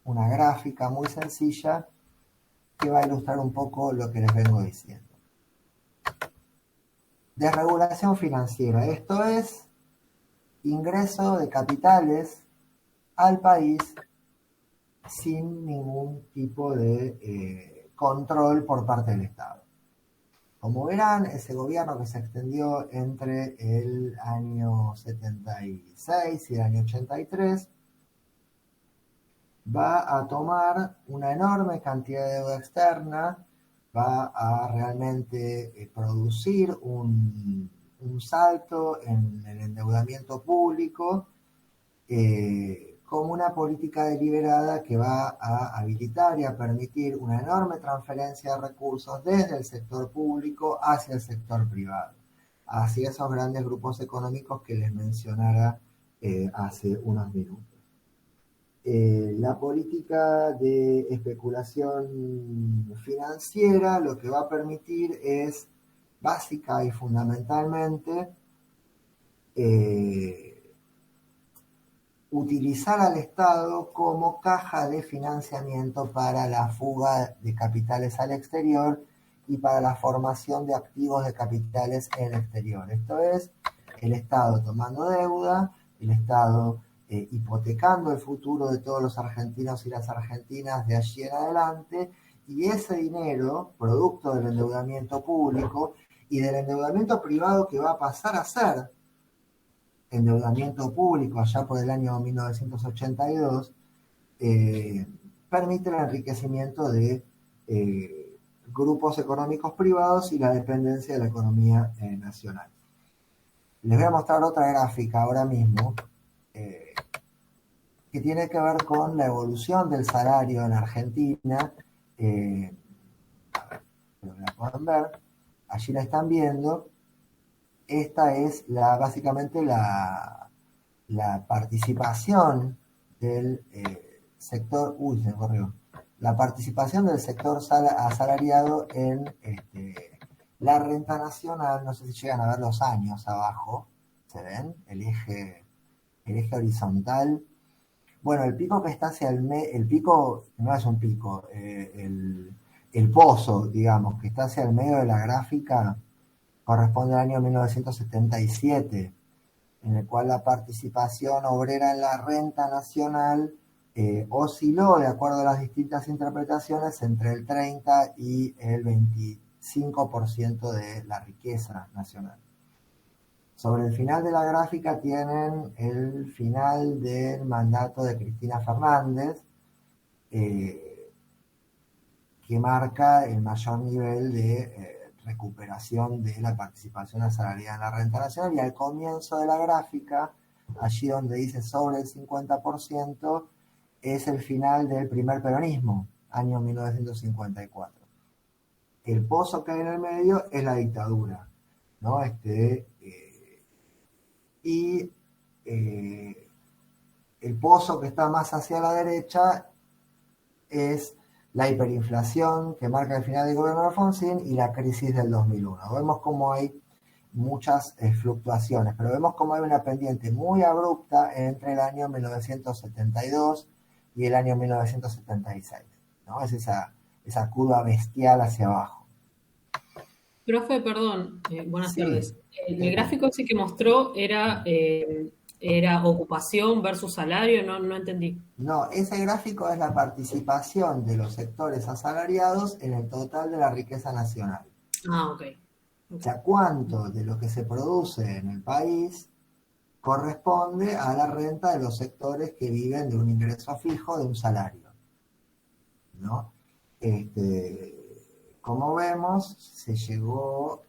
una gráfica muy sencilla que va a ilustrar un poco lo que les vengo diciendo. Desregulación financiera, esto es ingreso de capitales al país sin ningún tipo de control por parte del Estado. Como verán, ese gobierno que se extendió entre el año 76 y el año 83 va a tomar una enorme cantidad de deuda externa, va a realmente producir un salto en el endeudamiento público como una política deliberada que va a habilitar y a permitir una enorme transferencia de recursos desde el sector público hacia el sector privado, hacia esos grandes grupos económicos que les mencionara hace unos minutos. La política de especulación financiera lo que va a permitir es básica y fundamentalmente utilizar al Estado como caja de financiamiento para la fuga de capitales al exterior y para la formación de activos de capitales en el exterior. Esto es, el Estado tomando deuda, el Estado hipotecando el futuro de todos los argentinos y las argentinas de allí en adelante, y ese dinero, producto del endeudamiento público y del endeudamiento privado que va a pasar a ser endeudamiento público allá por el año 1982, permite el enriquecimiento de grupos económicos privados y la dependencia de la economía nacional. Les voy a mostrar otra gráfica ahora mismo que tiene que ver con la evolución del salario en Argentina. A ver, la pueden ver, allí la están viendo. Esta es básicamente la participación del sector, se corrió, la participación del sector asalariado en la renta nacional. No sé si llegan a ver los años abajo, ¿se ven? El eje horizontal. Bueno, el pico que está hacia el pico, no es un pico, el pozo, digamos, que está hacia el medio de la gráfica, corresponde al año 1977, en el cual la participación obrera en la renta nacional osciló, de acuerdo a las distintas interpretaciones, entre el 30 y el 25% de la riqueza nacional. Sobre el final de la gráfica tienen el final del mandato de Cristina Fernández, que marca el mayor nivel de recuperación de la participación asalariada en la renta nacional, y al comienzo de la gráfica, allí donde dice sobre el 50%, es el final del primer peronismo, año 1954. El pozo que hay en el medio es la dictadura, ¿no? El pozo que está más hacia la derecha es la hiperinflación que marca el final del gobierno de Alfonsín y la crisis del 2001. Vemos cómo hay muchas fluctuaciones, pero vemos cómo hay una pendiente muy abrupta entre el año 1972 y el año 1976, ¿no? Es esa curva bestial hacia abajo. Profe, perdón, buenas Sí. tardes. El gráfico ese que mostró era ocupación versus salario, no entendí. No, ese gráfico es la participación de los sectores asalariados en el total de la riqueza nacional. Ah, ok. O sea, cuánto de lo que se produce en el país corresponde a la renta de los sectores que viven de un ingreso fijo, de un salario, ¿no? Como vemos, se llegó,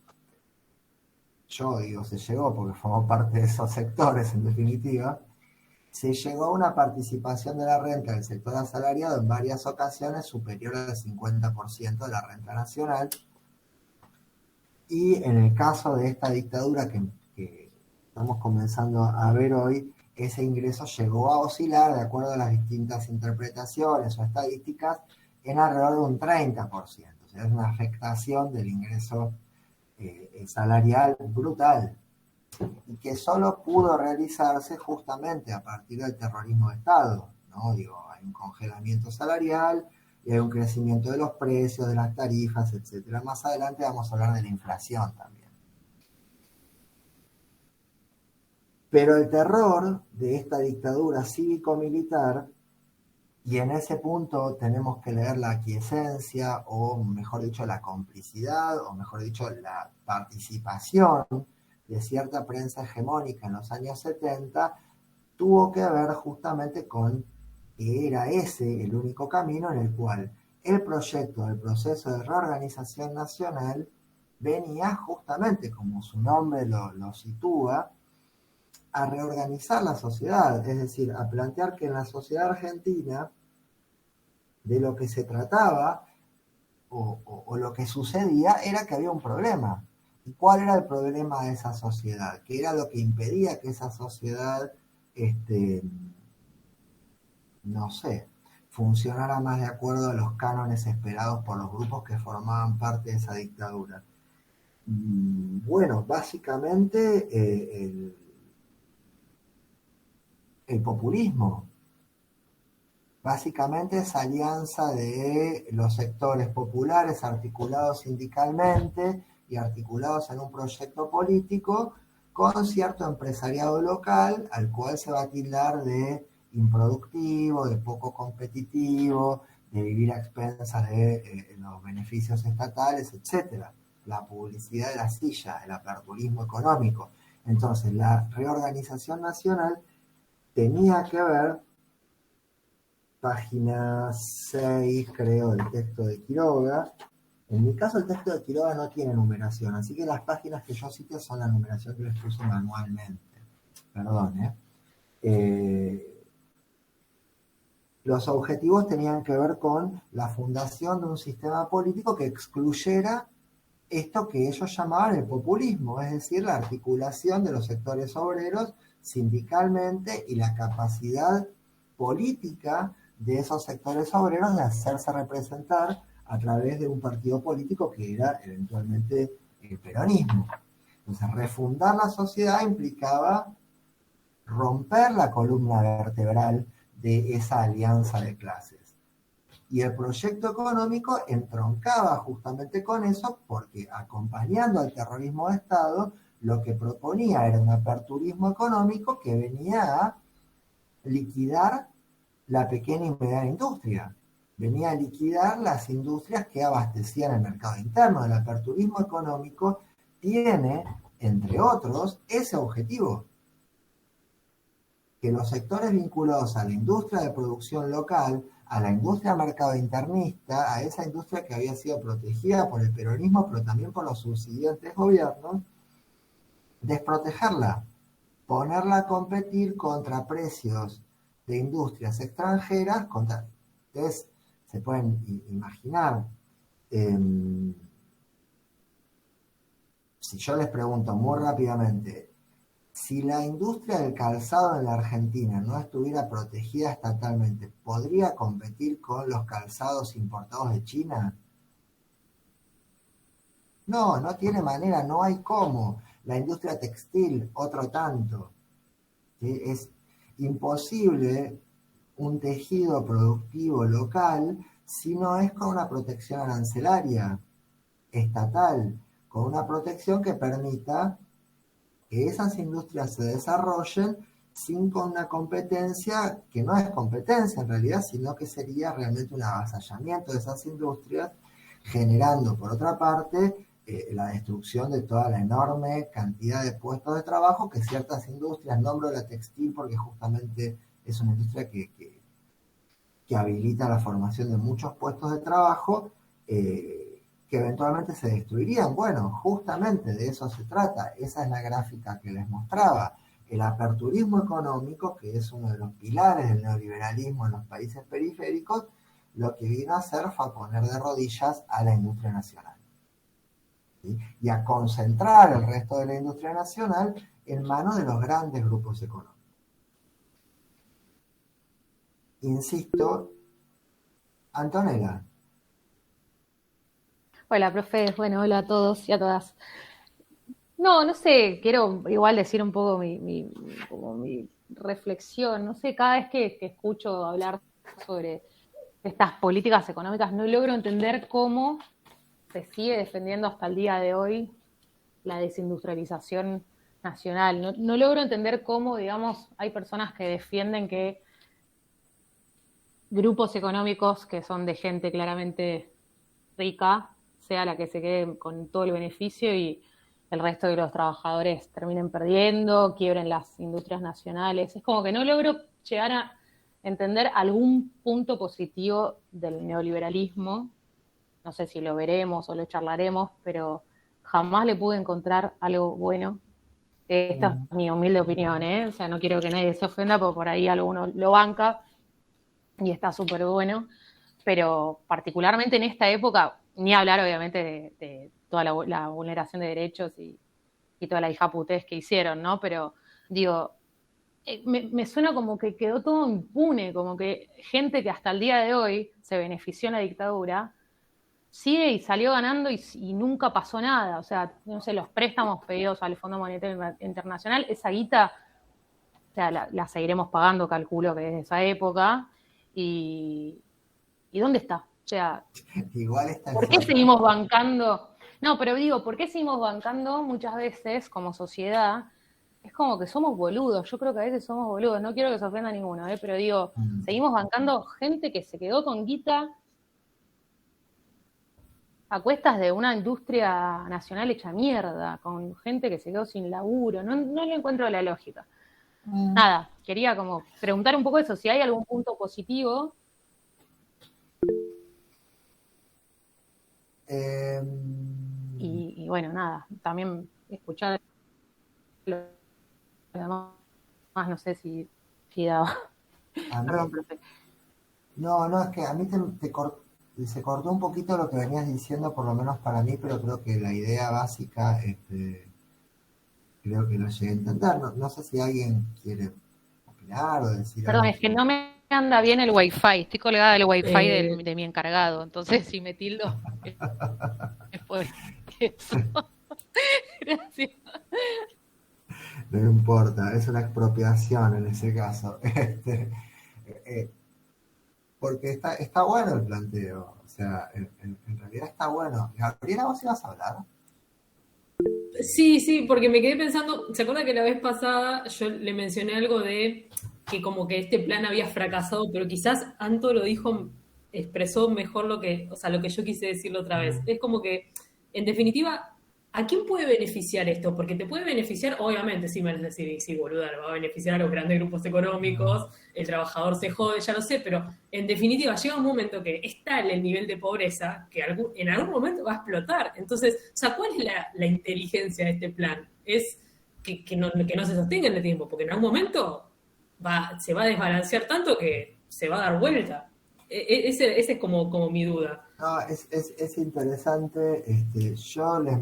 yo digo se llegó porque formó parte de esos sectores en definitiva, se llegó a una participación de la renta del sector asalariado en varias ocasiones superior al 50% de la renta nacional, y en el caso de esta dictadura que estamos comenzando a ver hoy, ese ingreso llegó a oscilar, de acuerdo a las distintas interpretaciones o estadísticas, en alrededor de un 30%. O sea, es una afectación del ingreso salarial brutal, y que solo pudo realizarse justamente a partir del terrorismo de Estado, ¿no? Digo, hay un congelamiento salarial y hay un crecimiento de los precios, de las tarifas, etcétera. Más adelante vamos a hablar de la inflación también. Pero el terror de esta dictadura cívico-militar, y en ese punto tenemos que leer la aquiescencia, o mejor dicho, la complicidad, o mejor dicho, la participación de cierta prensa hegemónica en los años 70, tuvo que ver justamente con que era ese el único camino en el cual el proyecto del proceso de reorganización nacional venía justamente, como su nombre lo sitúa, a reorganizar la sociedad, es decir, a plantear que en la sociedad argentina de lo que se trataba o lo que sucedía era que había un problema. ¿Y cuál era el problema de esa sociedad? ¿Qué era lo que impedía que esa sociedad, no sé, funcionara más de acuerdo a los cánones esperados por los grupos que formaban parte de esa dictadura? Bueno, básicamente el populismo. Básicamente esa alianza de los sectores populares articulados sindicalmente y articulados en un proyecto político con cierto empresariado local al cual se va a tildar de improductivo, de poco competitivo, de vivir a expensas de los beneficios estatales, etcétera. La publicidad de la silla, el aperturismo económico. Entonces, la reorganización nacional tenía que ver, página 6, creo, del texto de Quiroga. En mi caso, el texto de Quiroga no tiene numeración, así que las páginas que yo cité son la numeración que les puse manualmente. Perdón, los objetivos tenían que ver con la fundación de un sistema político que excluyera esto que ellos llamaban el populismo, es decir, la articulación de los sectores obreros sindicalmente y la capacidad política de esos sectores obreros de hacerse representar a través de un partido político que era eventualmente el peronismo. Entonces, refundar la sociedad implicaba romper la columna vertebral de esa alianza de clases. Y el proyecto económico entroncaba justamente con eso, porque acompañando al terrorismo de Estado, lo que proponía era un aperturismo económico que venía a liquidar la pequeña y mediana industria. Venía a liquidar las industrias que abastecían el mercado interno. El aperturismo económico tiene, entre otros, ese objetivo. Que los sectores vinculados a la industria de producción local, a la industria mercado internista, a esa industria que había sido protegida por el peronismo, pero también por los subsiguientes gobiernos, desprotegerla, ponerla a competir contra precios de industrias extranjeras, ustedes se pueden imaginar, si yo les pregunto muy rápidamente, si la industria del calzado en la Argentina no estuviera protegida estatalmente, ¿podría competir con los calzados importados de China? No, no tiene manera, no hay cómo. La industria textil, otro tanto. ¿Sí? Es imposible un tejido productivo local si no es con una protección arancelaria estatal, con una protección que permita que esas industrias se desarrollen sin con una competencia que no es competencia en realidad, sino que sería realmente un avasallamiento de esas industrias, generando por otra parte la destrucción de toda la enorme cantidad de puestos de trabajo que ciertas industrias, nombro la textil porque justamente es una industria que habilita la formación de muchos puestos de trabajo, que eventualmente se destruirían. Bueno, justamente de eso se trata. Esa es la gráfica que les mostraba. El aperturismo económico, que es uno de los pilares del neoliberalismo en los países periféricos, lo que vino a hacer fue a poner de rodillas a la industria nacional. ¿Sí? Y a concentrar el resto de la industria nacional en manos de los grandes grupos económicos. Insisto, Antonella. Hola, profe. Bueno, hola a todos y a todas. No sé, quiero igual decir un poco como mi reflexión. No sé, cada vez que escucho hablarte sobre estas políticas económicas, no logro entender cómo se sigue defendiendo hasta el día de hoy la desindustrialización nacional. No logro entender cómo, digamos, hay personas que defienden que grupos económicos que son de gente claramente rica sea la que se quede con todo el beneficio y el resto de los trabajadores terminen perdiendo, quiebren las industrias nacionales. Es como que no logro llegar a entender algún punto positivo del neoliberalismo. No sé si lo veremos o lo charlaremos, pero jamás le pude encontrar algo bueno. Esta es mi humilde opinión, ¿eh? O sea, no quiero que nadie se ofenda, porque por ahí alguno lo banca y está súper bueno. Pero particularmente en esta época, ni hablar obviamente de toda la vulneración de derechos y toda la hijaputez que hicieron, ¿no? Pero digo, me suena como que quedó todo impune, como que gente que hasta el día de hoy se benefició en la dictadura, sigue y salió ganando y nunca pasó nada. O sea, no sé, los préstamos pedidos al Fondo Monetario Internacional, esa guita, o sea, la seguiremos pagando, calculo que desde esa época. ¿Y dónde está? O sea, Igual está ¿por qué seguimos bancando? No, pero digo, ¿por qué seguimos bancando muchas veces como sociedad? Es como que somos boludos, yo creo que a veces somos boludos, no quiero que se ofenda a ninguno, pero digo, seguimos bancando gente que se quedó con guita a cuestas de una industria nacional hecha mierda, con gente que se quedó sin laburo, no le encuentro la lógica. Nada, quería como preguntar un poco eso, si hay algún punto positivo. Y bueno, nada, también escuchar lo demás, no sé si daba. Perdón, profe. No, es que a mí se cortó un poquito lo que venías diciendo, por lo menos para mí, pero creo que la idea básica, creo que lo llegué a entender. No sé si alguien quiere opinar o decir Perdón, algo. Es que no me anda bien el wifi, estoy colgada del wifi de mi encargado, entonces si me tildo después eso. Gracias. No importa, es una expropiación en ese caso. Porque está bueno el planteo, o sea, en realidad está bueno. Gabriela, ¿vos ibas a hablar? Sí, porque me quedé pensando, ¿se acuerda que la vez pasada yo le mencioné algo de que como que este plan había fracasado, pero quizás Anto lo dijo, expresó mejor lo que yo quise decirlo otra vez? Es como que, en definitiva, ¿a quién puede beneficiar esto? Porque te puede beneficiar, obviamente, sí, me vas a decir, sí, boluda, lo va a beneficiar a los grandes grupos económicos, el trabajador se jode, ya lo sé, pero en definitiva llega un momento que es tal el nivel de pobreza que en algún momento va a explotar. Entonces, o sea, ¿cuál es la inteligencia de este plan? Es que no se sostenga en el tiempo, porque en algún momento se va a desbalancear tanto que se va a dar vuelta. Ese es como mi duda. No, es interesante.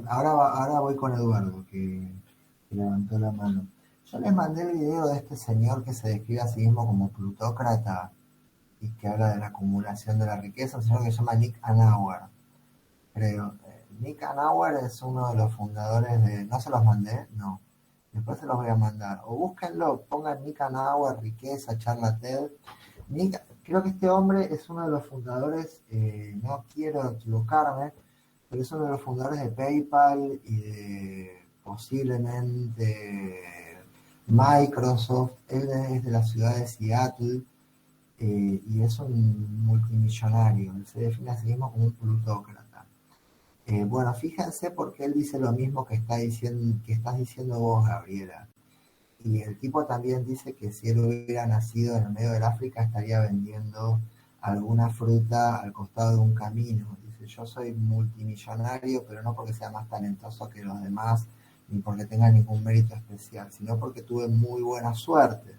Ahora voy con Eduardo, que levantó la mano. Yo les mandé el video de este señor que se describe a sí mismo como plutócrata y que habla de la acumulación de la riqueza, un señor que se llama Nick Hanauer, creo. Nick Hanauer es uno de los fundadores de... ¿No se los mandé? No. Después se los voy a mandar. O búsquenlo, pongan Nick Hanauer, riqueza, charla TED. Creo que este hombre es uno de los fundadores, no quiero equivocarme, pero es uno de los fundadores de PayPal y de posiblemente Microsoft. Él es de la ciudad de Seattle y es un multimillonario. Él se define a sí mismo como un plutócrata. Bueno, fíjense porque él dice lo mismo que estás diciendo vos, Gabriela. Y el tipo también dice que si él hubiera nacido en el medio del África estaría vendiendo alguna fruta al costado de un camino. Dice, yo soy multimillonario, pero no porque sea más talentoso que los demás, ni porque tenga ningún mérito especial, sino porque tuve muy buena suerte.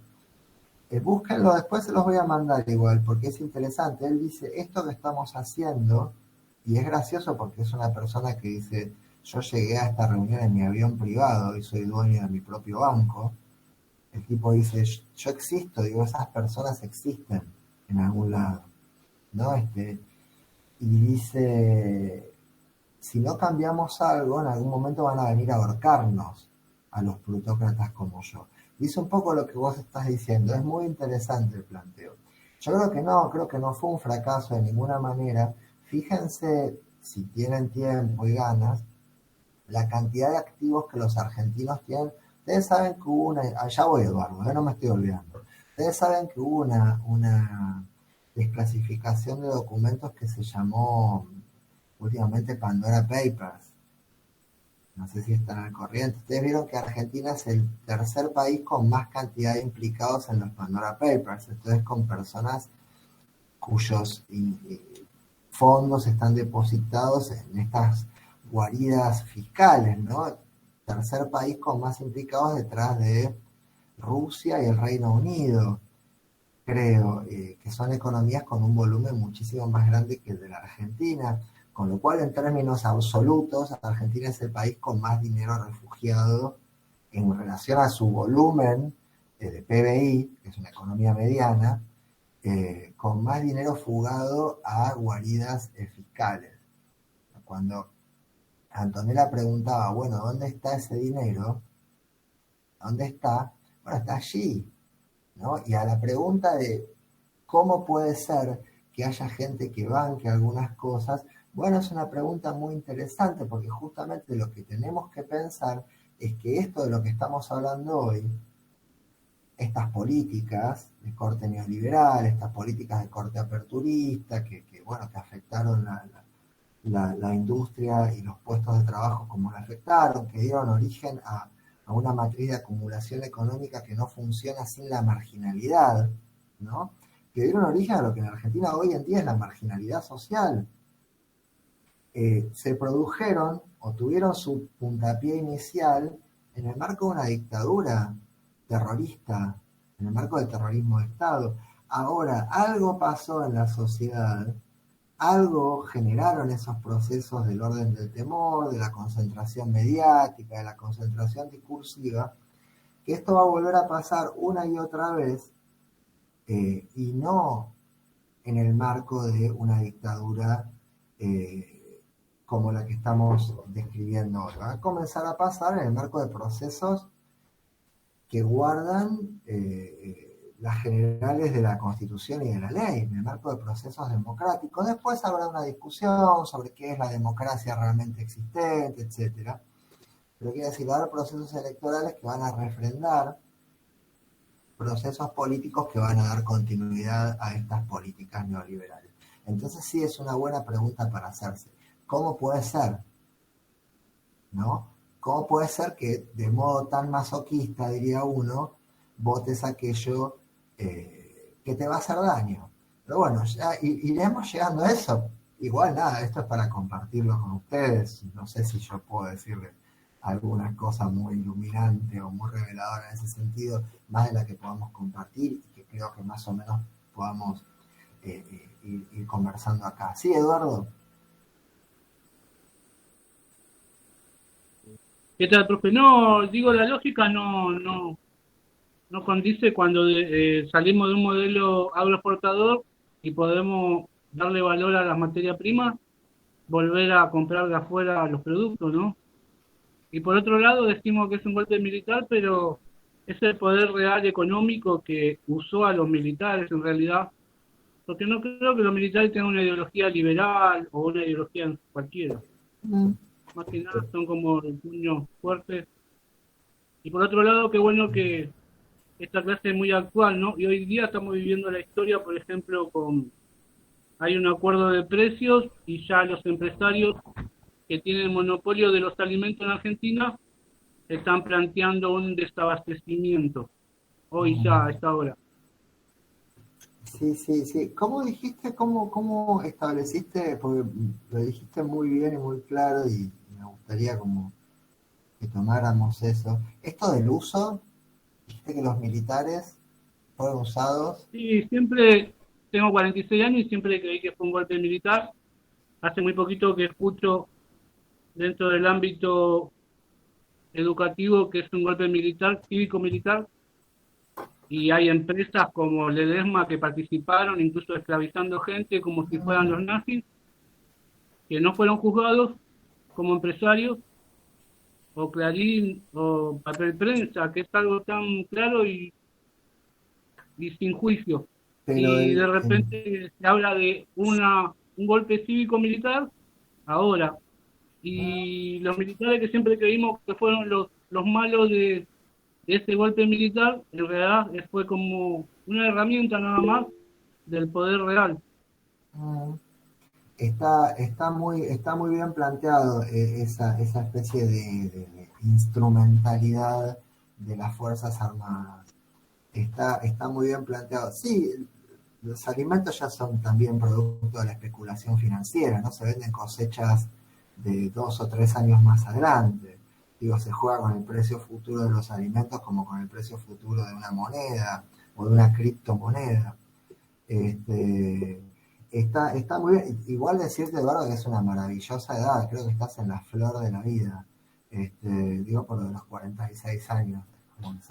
Búsquenlo, después se los voy a mandar igual, porque es interesante. Él dice, esto que estamos haciendo, y es gracioso porque es una persona que dice, yo llegué a esta reunión en mi avión privado y soy dueño de mi propio banco. El tipo dice, yo existo, digo, esas personas existen en algún lado, ¿no? Y dice, si no cambiamos algo, en algún momento van a venir a ahorcarnos a los plutócratas como yo. Dice un poco lo que vos estás diciendo, es muy interesante el planteo. Yo creo que no fue un fracaso de ninguna manera. Fíjense, si tienen tiempo y ganas, la cantidad de activos que los argentinos tienen. Ustedes saben que hubo una, allá voy Eduardo, no me estoy olvidando. Ustedes saben que hubo una desclasificación de documentos que se llamó últimamente Pandora Papers. No sé si están al corriente. Ustedes vieron que Argentina es el tercer país con más cantidad de implicados en los Pandora Papers. Entonces, con personas cuyos fondos están depositados en estas guaridas fiscales, ¿no? Tercer país con más implicados detrás de Rusia y el Reino Unido, creo, que son economías con un volumen muchísimo más grande que el de la Argentina, con lo cual en términos absolutos, Argentina es el país con más dinero refugiado en relación a su volumen de PBI, que es una economía mediana, con más dinero fugado a guaridas fiscales. Cuando Antonella preguntaba, bueno, ¿dónde está ese dinero? ¿Dónde está? Bueno, está allí, ¿no? Y a la pregunta de cómo puede ser que haya gente que banque algunas cosas, bueno, es una pregunta muy interesante porque justamente lo que tenemos que pensar es que esto de lo que estamos hablando hoy, estas políticas de corte neoliberal, estas políticas de corte aperturista, bueno, que afectaron la industria y los puestos de trabajo como la afectaron, que dieron origen a una matriz de acumulación económica que no funciona sin la marginalidad, ¿no? Que dieron origen a lo que en Argentina hoy en día es la marginalidad social. Se produjeron o tuvieron su puntapié inicial en el marco de una dictadura terrorista, en el marco del terrorismo de Estado. Ahora, algo pasó en la sociedad, algo generaron esos procesos del orden del temor, de la concentración mediática, de la concentración discursiva, que esto va a volver a pasar una y otra vez, y no en el marco de una dictadura como la que estamos describiendo hoy. Va a comenzar a pasar en el marco de procesos que guardan las generales de la Constitución y de la ley, en el marco de procesos democráticos. Después habrá una discusión sobre qué es la democracia realmente existente, etcétera. Pero quiere decir, va a haber procesos electorales que van a refrendar procesos políticos que van a dar continuidad a estas políticas neoliberales. Entonces sí es una buena pregunta para hacerse. ¿Cómo puede ser? ¿No? ¿Cómo puede ser que de modo tan masoquista, diría uno, votes aquello que te va a hacer daño? Pero bueno, ya iremos llegando a eso. Igual nada, esto es para compartirlo con ustedes. No sé si yo puedo decirles alguna cosa muy iluminante o muy reveladora en ese sentido, más de la que podamos compartir y que creo que más o menos podamos ir conversando acá. ¿Sí, Eduardo? ¿Qué tal, profe? No, digo, la lógica no condice cuando salimos de un modelo agroexportador y podemos darle valor a las materias primas, volver a comprar de afuera los productos, ¿no? Y por otro lado decimos que es un golpe militar, pero es el poder real económico que usó a los militares en realidad, porque no creo que los militares tengan una ideología liberal o una ideología cualquiera. Más que nada son como el puño fuerte. Y por otro lado, qué bueno que esta clase es muy actual, ¿no? Y hoy día estamos viviendo la historia, por ejemplo, hay un acuerdo de precios y ya los empresarios que tienen monopolio de los alimentos en Argentina están planteando un desabastecimiento. Hoy ya, a esta hora. Sí, sí, sí. ¿Cómo dijiste, cómo estableciste, porque lo dijiste muy bien y muy claro y me gustaría como que tomáramos eso? Esto del uso, dijiste que los militares fueron usados. Sí, siempre tengo 46 años y siempre creí que fue un golpe militar. Hace muy poquito que escucho dentro del ámbito educativo que es un golpe militar, cívico-militar, y hay empresas como Ledesma que participaron, incluso esclavizando gente como si fueran los nazis, que no fueron juzgados como empresarios, o Clarín, o Papel Prensa, que es algo tan claro y sin juicio. pero y de repente se habla de un golpe cívico-militar ahora. Y los militares que siempre creímos que fueron los malos de ese golpe militar, en realidad fue como una herramienta nada más del poder real. mm, está muy bien planteado esa especie de instrumentalidad de las Fuerzas Armadas. Está muy bien planteado. Sí, los alimentos ya son también producto de la especulación financiera, ¿no? Se venden cosechas de 2 o 3 años más adelante. Digo, se juega con el precio futuro de los alimentos como con el precio futuro de una moneda o de una criptomoneda. Este, está muy bien. Igual decirte, Eduardo, que es una maravillosa edad. Creo que estás en la flor de la vida. Digo, por lo de los 46 años. Como que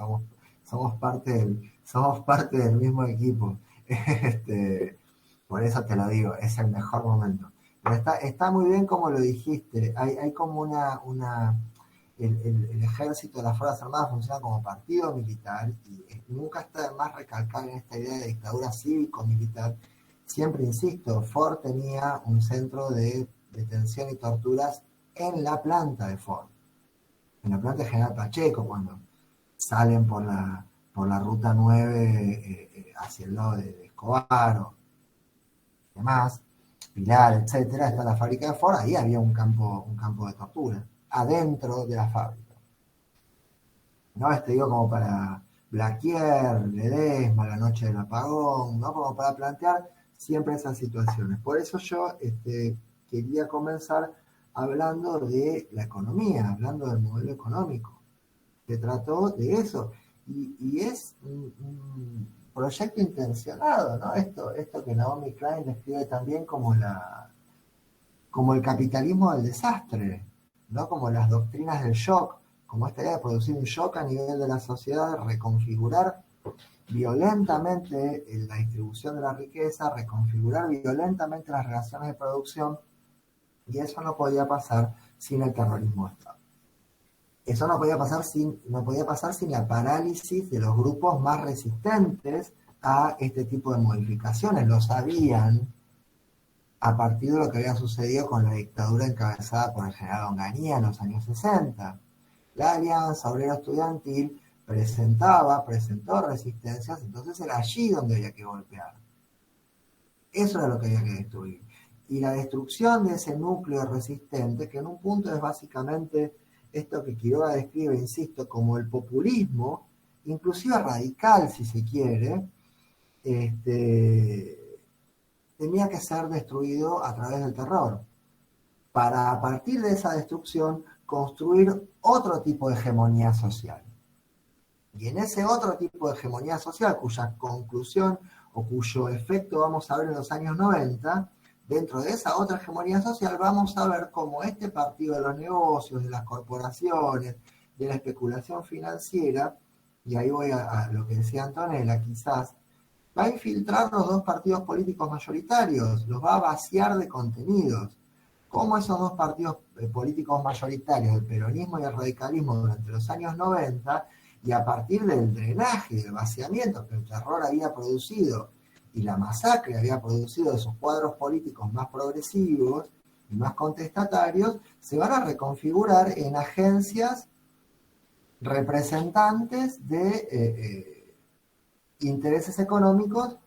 somos parte del mismo equipo. Por eso te lo digo, es el mejor momento. Pero está muy bien como lo dijiste. Hay como el ejército de las Fuerzas Armadas funciona como partido militar y nunca está de más recalcar en esta idea de dictadura cívico-militar. Siempre insisto, Ford tenía un centro de detención y torturas en la planta de Ford, en la planta de General Pacheco, cuando salen por la ruta 9 hacia el lado de Escobar o demás, Pilar, etcétera, está la fábrica de Ford, ahí había un campo de tortura, adentro de la fábrica. ¿No? Digo como para Blaquier, Ledesma, la noche del apagón, ¿no? Como para plantear siempre esas situaciones. Por eso yo quería comenzar hablando de la economía, hablando del modelo económico. Se trató de eso. Y es un proyecto intencionado, ¿no? Esto que Naomi Klein describe también como el capitalismo del desastre, ¿no? Como las doctrinas del shock, como esta idea de producir un shock a nivel de la sociedad, reconfigurar violentamente la distribución de la riqueza, reconfigurar violentamente las relaciones de producción, y eso no podía pasar sin el terrorismo de Estado. Eso no podía pasar sin la parálisis de los grupos más resistentes a este tipo de modificaciones. Lo sabían a partir de lo que había sucedido con la dictadura encabezada por el general Onganía en los años 60. La Alianza Obrera Estudiantil presentó resistencias, entonces era allí donde había que golpear. Eso era lo que había que destruir. Y la destrucción de ese núcleo resistente, que en un punto es básicamente esto que Quiroga describe, insisto, como el populismo, inclusive radical si se quiere, tenía que ser destruido a través del terror, para a partir de esa destrucción construir otro tipo de hegemonía social. Y en ese otro tipo de hegemonía social, cuya conclusión o cuyo efecto vamos a ver en los años 90, dentro de esa otra hegemonía social vamos a ver cómo este partido de los negocios, de las corporaciones, de la especulación financiera, y ahí voy a lo que decía Antonella, quizás, va a infiltrar los dos partidos políticos mayoritarios, los va a vaciar de contenidos. Cómo esos dos partidos políticos mayoritarios, el peronismo y el radicalismo durante los años 90, y a partir del drenaje, del vaciamiento que el terror había producido y la masacre había producido de sus cuadros políticos más progresivos y más contestatarios, se van a reconfigurar en agencias representantes de intereses económicos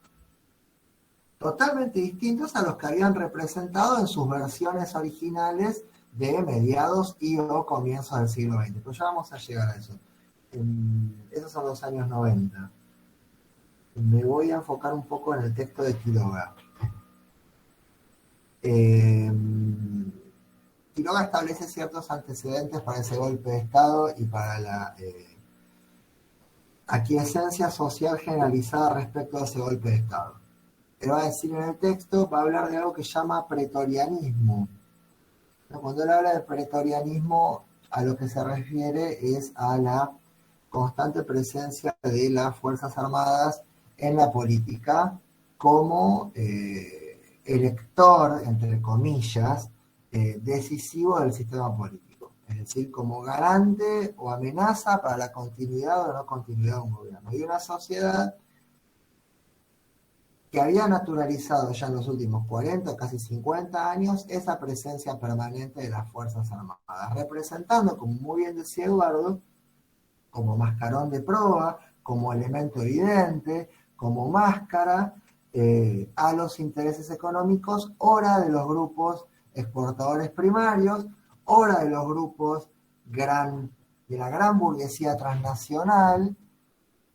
totalmente distintos a los que habían representado en sus versiones originales de mediados y o comienzos del siglo XX. Pero ya vamos a llegar a eso. Esos son los años 90. Me voy a enfocar un poco en el texto de Quiroga. Quiroga establece ciertos antecedentes para ese golpe de Estado y para la aquiescencia social generalizada respecto a ese golpe de Estado. Él va a decir en el texto, va a hablar de algo que llama pretorianismo. Cuando él habla de pretorianismo, a lo que se refiere es a la constante presencia de las Fuerzas Armadas en la política como elector, entre comillas, decisivo del sistema político. Es decir, como garante o amenaza para la continuidad o no continuidad de un gobierno. Y una sociedad que había naturalizado ya en los últimos 40 o casi 50 años esa presencia permanente de las Fuerzas Armadas, representando, como muy bien decía Eduardo, como mascarón de proa, como elemento evidente, como máscara a los intereses económicos, ora de los grupos exportadores primarios, ora de los grupos de la gran burguesía transnacional,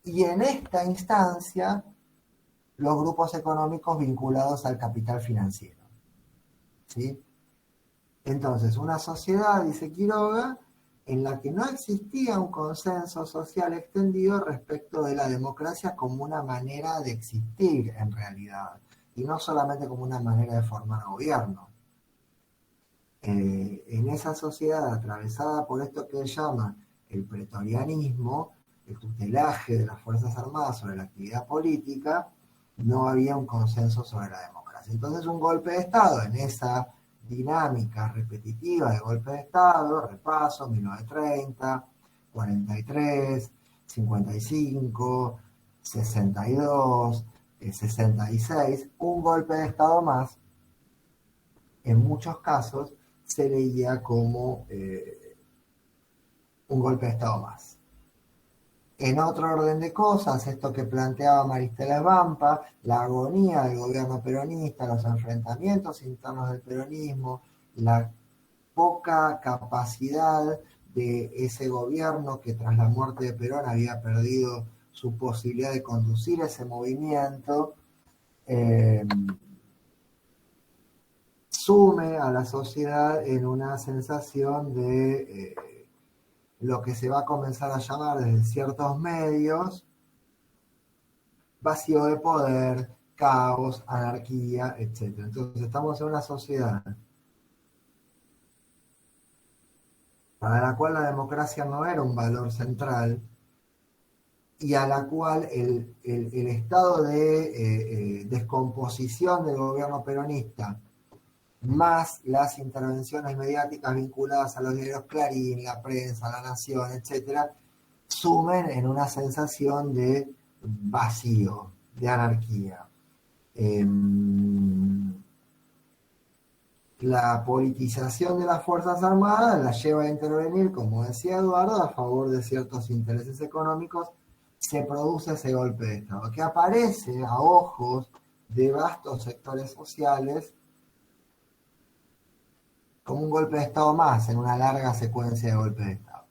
y en esta instancia los grupos económicos vinculados al capital financiero. ¿Sí? Entonces, una sociedad, dice Quiroga, en la que no existía un consenso social extendido respecto de la democracia como una manera de existir en realidad, y no solamente como una manera de formar gobierno. En esa sociedad atravesada por esto que él llama el pretorianismo, el tutelaje de las Fuerzas Armadas sobre la actividad política, no había un consenso sobre la democracia. Entonces un golpe de Estado en esa dinámica repetitiva de golpe de Estado, repaso, 1930, 43, 55, 62, 66, un golpe de Estado más, en muchos casos se leía como un golpe de Estado más. En otro orden de cosas, esto que planteaba Maristela Vampa, la agonía del gobierno peronista, los enfrentamientos internos del peronismo, la poca capacidad de ese gobierno que tras la muerte de Perón había perdido su posibilidad de conducir ese movimiento, sume a la sociedad en una sensación de lo que se va a comenzar a llamar desde ciertos medios vacío de poder, caos, anarquía, etc. Entonces estamos en una sociedad para la cual la democracia no era un valor central y a la cual el estado de descomposición del gobierno peronista más las intervenciones mediáticas vinculadas a los diarios Clarín, La Prensa, La Nación, etcétera, sumen en una sensación de vacío, de anarquía. La politización de las Fuerzas Armadas la lleva a intervenir, como decía Eduardo, a favor de ciertos intereses económicos. Se produce ese golpe de Estado, que aparece a ojos de vastos sectores sociales como un golpe de Estado más en una larga secuencia de golpes de Estado.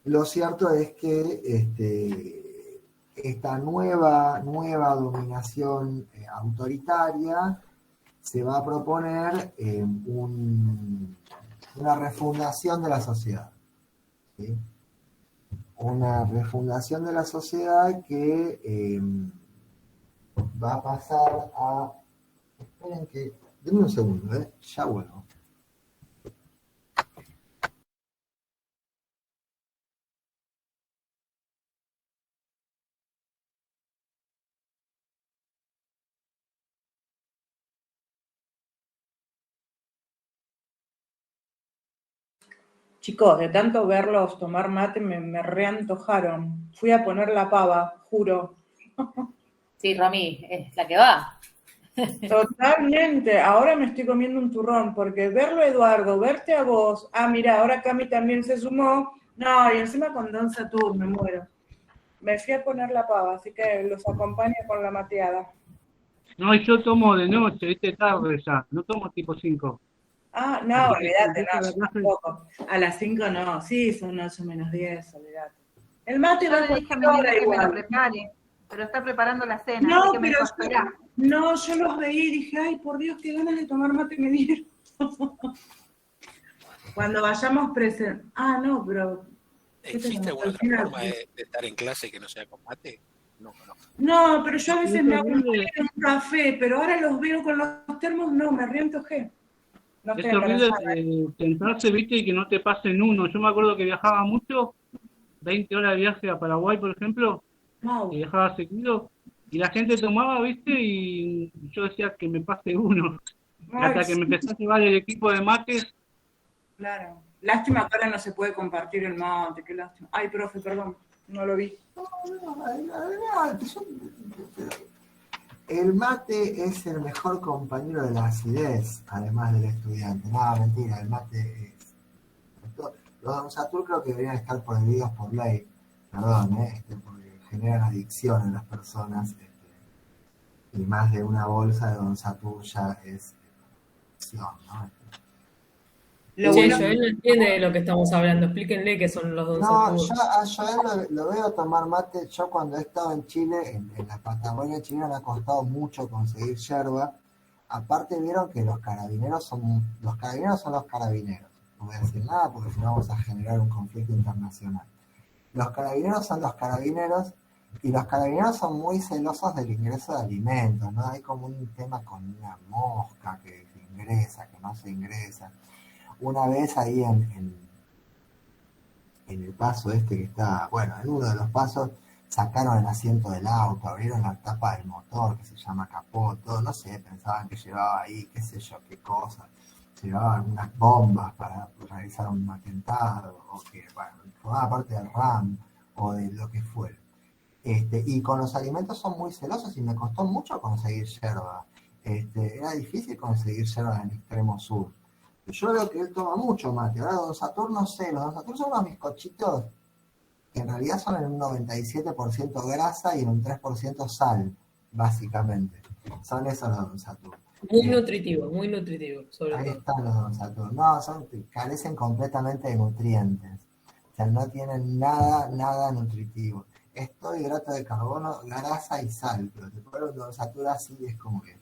Lo cierto es que esta nueva dominación autoritaria se va a proponer una refundación de la sociedad. ¿Sí? Una refundación de la sociedad que va a pasar a... Esperen que... Denme un segundo, ya vuelvo. Chicos, de tanto verlos tomar mate me reantojaron. Fui a poner la pava, juro. Sí, Romy, es la que va. Totalmente. Ahora me estoy comiendo un turrón, porque verlo a Eduardo, verte a vos. Ah, mira, ahora Cami también se sumó. No, y encima con Don Satur, me muero. Me fui a poner la pava, así que los acompaño con la mateada. No, y yo tomo de noche, viste, tarde ya. No tomo tipo 5. Ah, no, olvídate, no, yo tampoco. A las 5 no, sí, son 8 menos 10, olvídate. El mate Yo va le dije a mi nena que me lo prepare, pero está preparando la cena, no, así que me pero costará. No, yo los veía y dije, ay, por Dios, qué ganas de tomar mate me dieron. Cuando vayamos presentes. Ah, no, pero... ¿Existe alguna otra forma de estar en clase que no sea con mate? No conozco. No, pero yo a veces me hago un café, pero ahora los veo con los termos, no, me reentojé. No es horrible sentarse, viste, y que no te pasen uno. Yo me acuerdo que viajaba mucho, 20 horas de viaje a Paraguay, por ejemplo, y viajaba seguido, y la gente tomaba, viste, y yo decía que me pase uno. Hasta que me empezó a llevar el equipo de mates. Claro. Lástima que ahora no se puede compartir el mate, qué lástima. Ay, profe, perdón. No lo vi. El mate es el mejor compañero de la acidez, además del estudiante. No, mentira, el mate es... Los Don Satur creo que deberían estar prohibidos por ley, perdón, porque generan adicción en las personas, y más de una bolsa de Don Satur ya es adicción, ¿no? Lo Che, bueno, Joel no entiende de lo que estamos hablando. Explíquenle qué son los Don No, Satur. yo a Joel lo veo tomar mate. Yo cuando he estado en Chile, en la Patagonia chilena, me ha costado mucho conseguir yerba. Aparte vieron que los carabineros son los carabineros. No voy a decir nada porque si no vamos a generar un conflicto internacional. Los carabineros son los carabineros y los carabineros son muy celosos del ingreso de alimentos, ¿no? Hay como un tema con una mosca que ingresa, que no se ingresa. Una vez ahí en el paso que está, bueno, en uno de los pasos sacaron el asiento del auto, abrieron la tapa del motor que se llama capó, todo, no sé, pensaban que llevaba ahí, qué sé yo, qué cosa, llevaban unas bombas para realizar un atentado, o que, bueno, formaba parte del RAM, o de lo que fuera. Y con los alimentos son muy celosos y me costó mucho conseguir yerba. Era difícil conseguir yerba en el extremo sur. Yo veo que él toma mucho mate. Ahora Don Satur no sé, los Don Satur son unos bizcochitos que en realidad son en un 97% grasa y en un 3% sal, básicamente. Son esos los Don Satur. Muy nutritivo, sobre Ahí todo. están los Don Satur. No, carecen completamente de nutrientes. O sea, no tienen nada nutritivo. Es todo hidrato de carbono, grasa y sal, pero te ponen un Don Satur así es como que...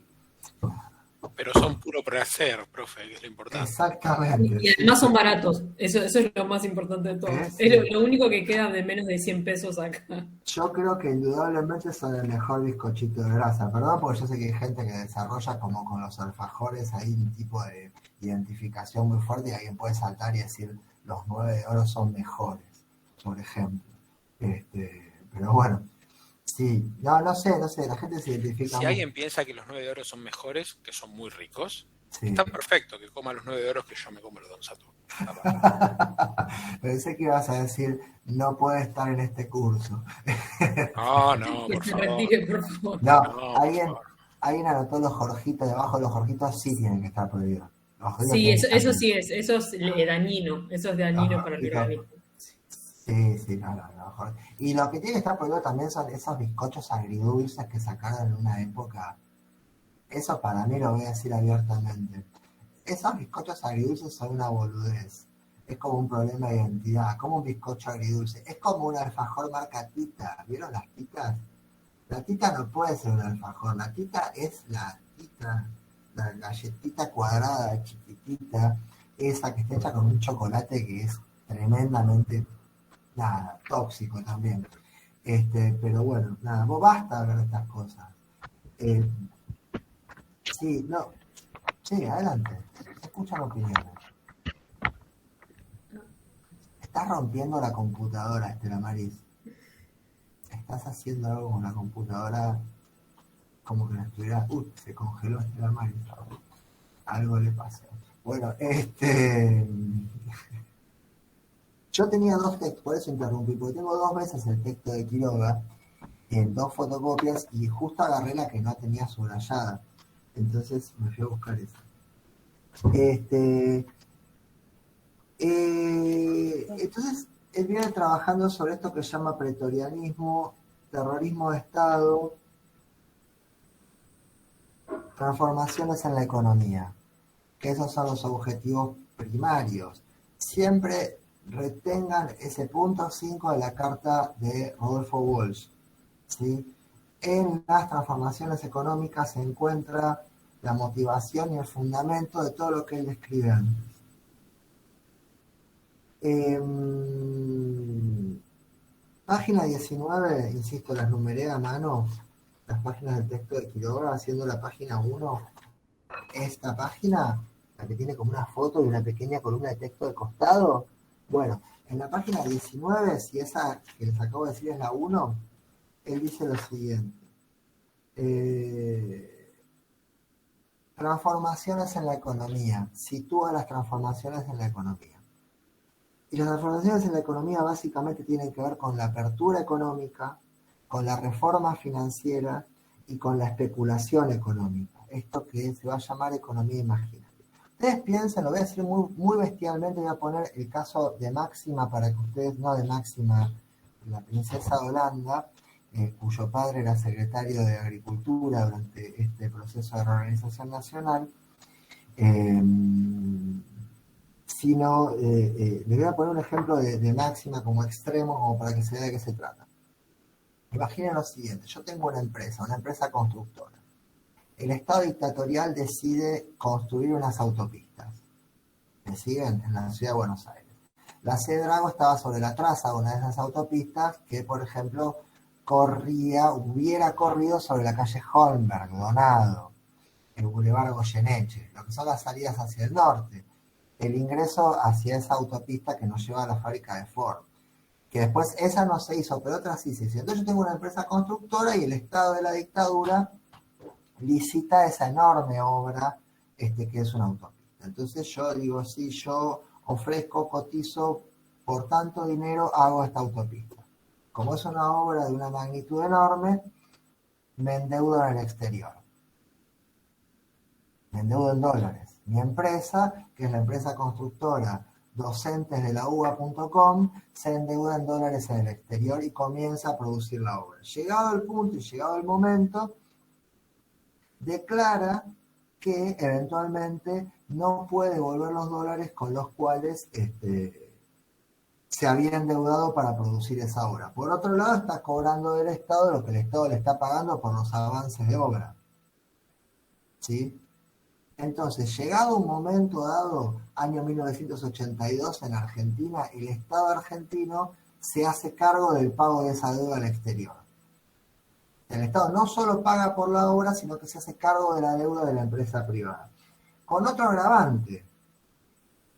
Pero son puro placer, profe, que es lo importante. Exactamente. Y además son baratos. Eso es lo más importante de todo. Es Es lo único que queda de menos de 100 pesos acá. Yo creo que indudablemente son el mejor bizcochito de grasa. Perdón, porque yo sé que hay gente que desarrolla como con los alfajores ahí un tipo de identificación muy fuerte y alguien puede saltar y decir los 9 de oro son mejores, por ejemplo. Pero bueno, sí, no sé, la gente se identifica Si mucho. alguien piensa que los 9 de oro son mejores, que son muy ricos, Sí. está perfecto que coma los 9 de oro que yo me como los Don Satur. Pensé que ibas a decir, no puede estar en este curso. No, Que por se favor. retire, por favor. No, No, por favor. alguien anotó los Jorgitos, debajo de los Jorgitos sí tienen que estar prohibidos. Los Jorgitos Sí, tienen que estar eso sí es. Eso es dañino. Eso es dañino Ajá, para el sí, organismo. sí, no, mejor. Y lo que tiene que estar prohibido también son esos bizcochos agridulces que sacaron en una época. Eso para mí lo voy a decir abiertamente. Esos bizcochos agridulces son una boludez. Es como un problema de identidad, como un bizcocho agridulce. Es como un alfajor marca Tita. ¿Vieron las titas? La tita no puede ser un alfajor. La tita es la tita, la galletita cuadrada, chiquitita, esa que está hecha con un chocolate que es tremendamente tóxico también. Pero bueno, nada, vos basta hablar de estas cosas. Sí, adelante. Se escuchan opiniones. Estás rompiendo la computadora, Estela Maris. Estás haciendo algo con la computadora como que no estuviera... se congeló Estela Maris. Algo le pasó. Bueno, yo tenía 2 textos, por eso interrumpí, porque tengo 2 veces el texto de Quiroga en 2 fotocopias y justo agarré la que no tenía subrayada. Entonces me fui a buscar esa. Entonces él viene trabajando sobre esto que se llama pretorianismo, terrorismo de Estado, transformaciones en la economía, que esos son los objetivos primarios. Siempre retengan ese punto 5 de la carta de Rodolfo Walsh, ¿sí? En las transformaciones económicas se encuentra la motivación y el fundamento de todo lo que él describe antes. Página 19, insisto, las numeré a mano, las páginas del texto de Quiroga, haciendo la página 1. Esta página, la que tiene como una foto y una pequeña columna de texto de costado. Bueno, en la página 19, si esa que les acabo de decir es la 1, él dice lo siguiente. Transformaciones en la economía. Sitúa las transformaciones en la economía. Y las transformaciones en la economía básicamente tienen que ver con la apertura económica, con la reforma financiera y con la especulación económica. Esto que se va a llamar economía imaginaria. Ustedes piensen, lo voy a decir muy bestialmente, voy a poner el caso de Máxima para que ustedes, no de Máxima, la princesa de Holanda, cuyo padre era secretario de Agricultura durante este proceso de reorganización nacional, sino les voy a poner un ejemplo de Máxima como extremo, como para que se vea de qué se trata. Imaginen lo siguiente, yo tengo una empresa constructora. El Estado dictatorial decide construir unas autopistas. ¿Me siguen? En la ciudad de Buenos Aires. La CEDRAGO estaba sobre la traza de una de esas autopistas que, por ejemplo, hubiera corrido sobre la calle Holmberg, Donado, el Boulevard Goyeneche, lo que son las salidas hacia el norte, el ingreso hacia esa autopista que nos lleva a la fábrica de Ford, que después esa no se hizo, pero otra sí se hizo. Entonces yo tengo una empresa constructora y el Estado de la dictadura licita esa enorme obra que es una autopista. Entonces yo digo, sí, yo ofrezco, cotizo, por tanto dinero hago esta autopista. Como es una obra de una magnitud enorme, me endeudo en el exterior. Me endeudo en dólares. Mi empresa, que es la empresa constructora docentes de la UBA.com, se endeuda en dólares en el exterior y comienza a producir la obra. Llegado el punto y llegado el momento, declara que eventualmente no puede devolver los dólares con los cuales se había endeudado para producir esa obra. Por otro lado, está cobrando del Estado lo que el Estado le está pagando por los avances de obra. ¿Sí? Entonces, llegado un momento dado, año 1982 en Argentina, el Estado argentino se hace cargo del pago de esa deuda al exterior. El Estado no solo paga por la obra, sino que se hace cargo de la deuda de la empresa privada. Con otro agravante,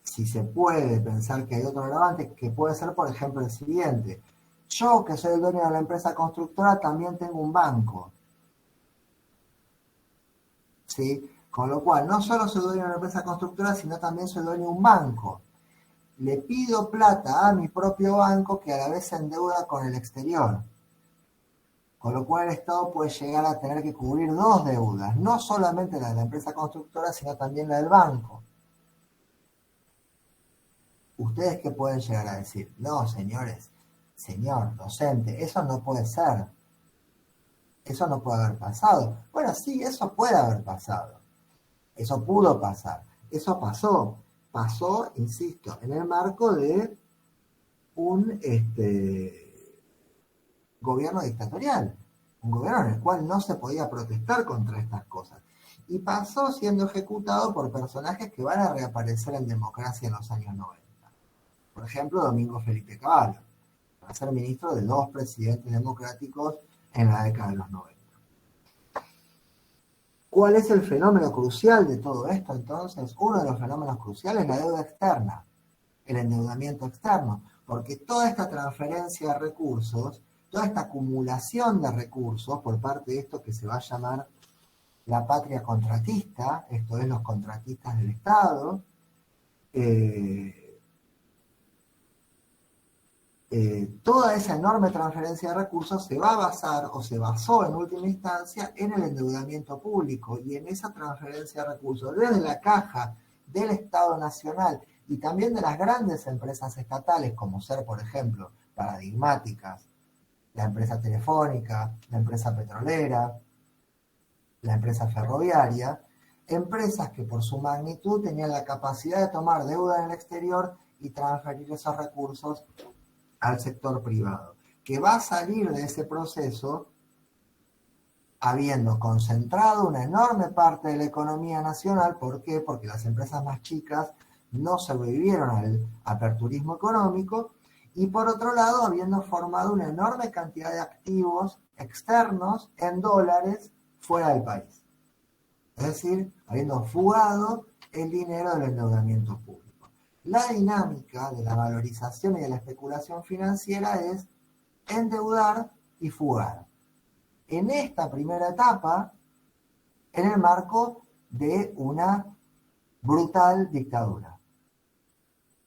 si se puede pensar que hay otro agravante, que puede ser, por ejemplo, el siguiente. Yo, que soy el dueño de la empresa constructora, también tengo un banco. ¿Sí? Con lo cual, no solo soy dueño de una empresa constructora, sino también soy dueño de un banco. Le pido plata a mi propio banco que a la vez se endeuda con el exterior. Con lo cual el Estado puede llegar a tener que cubrir dos deudas, no solamente la de la empresa constructora, sino también la del banco. ¿Ustedes qué pueden llegar a decir? No, señores, señor docente, eso no puede ser. Eso no puede haber pasado. Bueno, sí, eso puede haber pasado. Eso pudo pasar. Eso pasó. Pasó, insisto, en el marco de un gobierno dictatorial. Un gobierno en el cual no se podía protestar contra estas cosas. Y pasó siendo ejecutado por personajes que van a reaparecer en democracia en los años 90. Por ejemplo, Domingo Felipe Cavallo, para ser ministro de 2 presidentes democráticos en la década de los 90. ¿Cuál es el fenómeno crucial de todo esto entonces? Uno de los fenómenos cruciales es la deuda externa, el endeudamiento externo, porque toda esta transferencia de recursos, toda esta acumulación de recursos por parte de esto que se va a llamar la patria contratista, esto es los contratistas del Estado, toda esa enorme transferencia de recursos se va a basar, o se basó en última instancia, en el endeudamiento público y en esa transferencia de recursos desde la caja del Estado Nacional y también de las grandes empresas estatales, como ser, por ejemplo, paradigmáticas, la empresa telefónica, la empresa petrolera, la empresa ferroviaria, empresas que por su magnitud tenían la capacidad de tomar deuda en el exterior y transferir esos recursos al sector privado, que va a salir de ese proceso habiendo concentrado una enorme parte de la economía nacional. ¿Por qué? Porque las empresas más chicas no sobrevivieron al aperturismo económico y por otro lado habiendo formado una enorme cantidad de activos externos en dólares fuera del país. Es decir, habiendo fugado el dinero del endeudamiento público. La dinámica de la valorización y de la especulación financiera es endeudar y fugar. En esta primera etapa, en el marco de una brutal dictadura.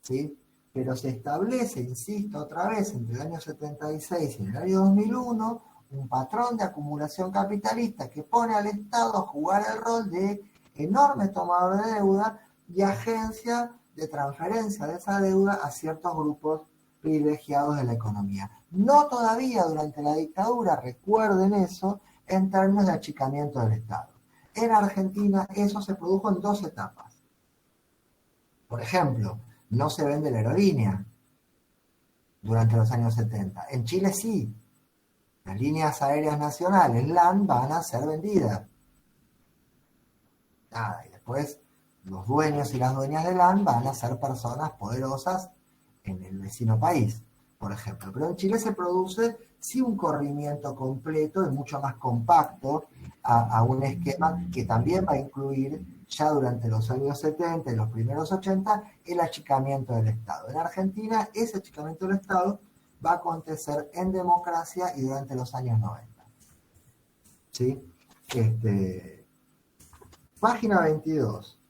¿Sí? pero se establece, insisto otra vez, entre el año 76 y el año 2001, un patrón de acumulación capitalista que pone al Estado a jugar el rol de enorme tomador de deuda y agencia de transferencia de esa deuda a ciertos grupos privilegiados de la economía. No todavía durante la dictadura, recuerden eso, en términos de achicamiento del Estado. En Argentina eso se produjo en 2 etapas. Por ejemplo, no se vende la aerolínea durante los años 70. En Chile sí. Las líneas aéreas nacionales, LAN, van a ser vendidas. Nada, y después los dueños y las dueñas de LAN van a ser personas poderosas en el vecino país, por ejemplo. Pero en Chile se produce sí un corrimiento completo y mucho más compacto a un esquema que también va a incluir ya durante los años 70 y los primeros 80 el achicamiento del Estado. En Argentina ese achicamiento del Estado va a acontecer en democracia y durante los años 90. ¿Sí? Página 22.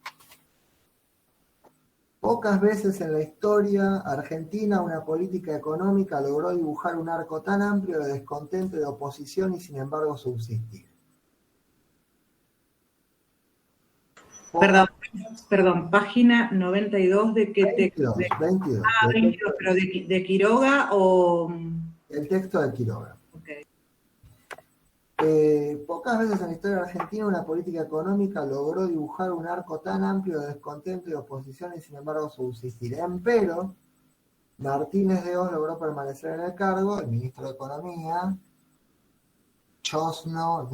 Pocas veces en la historia argentina una política económica logró dibujar un arco tan amplio de descontento y de oposición y sin embargo subsistir. Perdón, página 92 de qué texto. 22. Ah, 22, pero de Quiroga o... El texto de Quiroga. Okay. Pocas veces en la historia argentina una política económica logró dibujar un arco tan amplio de descontento y oposición y sin embargo subsistir. Empero, Martínez de Oz logró permanecer en el cargo, el ministro de Economía, chosno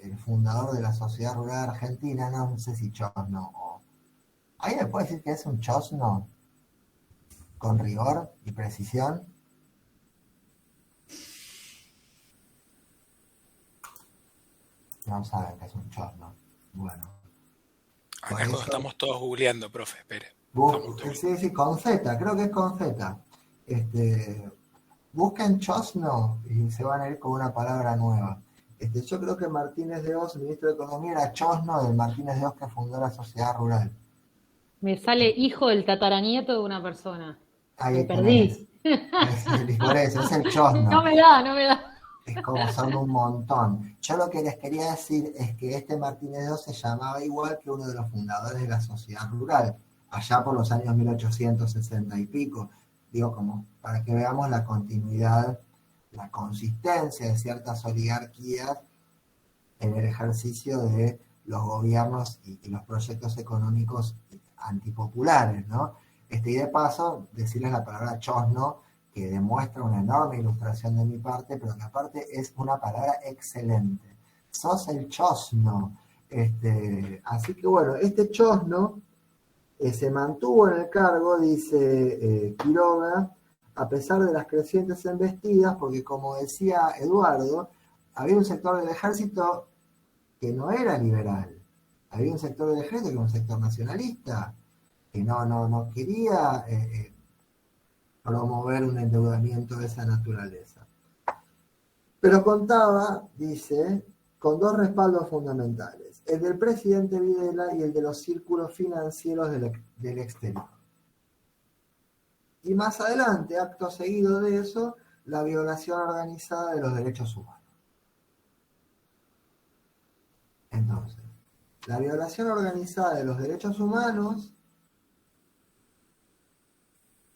el fundador de la Sociedad Rural Argentina, no sé si chosno o... ¿Alguien me puede decir que es un chosno con rigor y precisión? No saben que es un chosno. Bueno. Acá estamos todos googleando, profe, espere. Sí, con Z, creo que es con Z. Busquen chosno y se van a ir con una palabra nueva. Yo creo que Martínez de Oz, ministro de Economía, era chosno del Martínez de Oz que fundó la Sociedad Rural. Me sale hijo del tataranieto de una persona. Ahí me perdí. Por eso, es el chosno. No me da. Es como son un montón. Yo lo que les quería decir es que este Martínez de Oz se llamaba igual que uno de los fundadores de la Sociedad Rural, allá por los años 1860 y pico. Digo, como para que veamos la continuidad, la consistencia de ciertas oligarquías en el ejercicio de los gobiernos y los proyectos económicos antipopulares, ¿no? Y de paso, decirles la palabra chosno, que demuestra una enorme ilustración de mi parte, pero que aparte es una palabra excelente. Sos el chosno. Así que bueno, este chosno se mantuvo en el cargo, dice Quiroga, a pesar de las crecientes embestidas, porque como decía Eduardo, había un sector del ejército que no era liberal. Había un sector del ejército que era un sector nacionalista, que no quería promover un endeudamiento de esa naturaleza. Pero contaba, dice, con 2 respaldos fundamentales, el del presidente Videla y el de los círculos financieros del exterior. Y más adelante, acto seguido de eso, la violación organizada de los derechos humanos. Entonces, la violación organizada de los derechos humanos,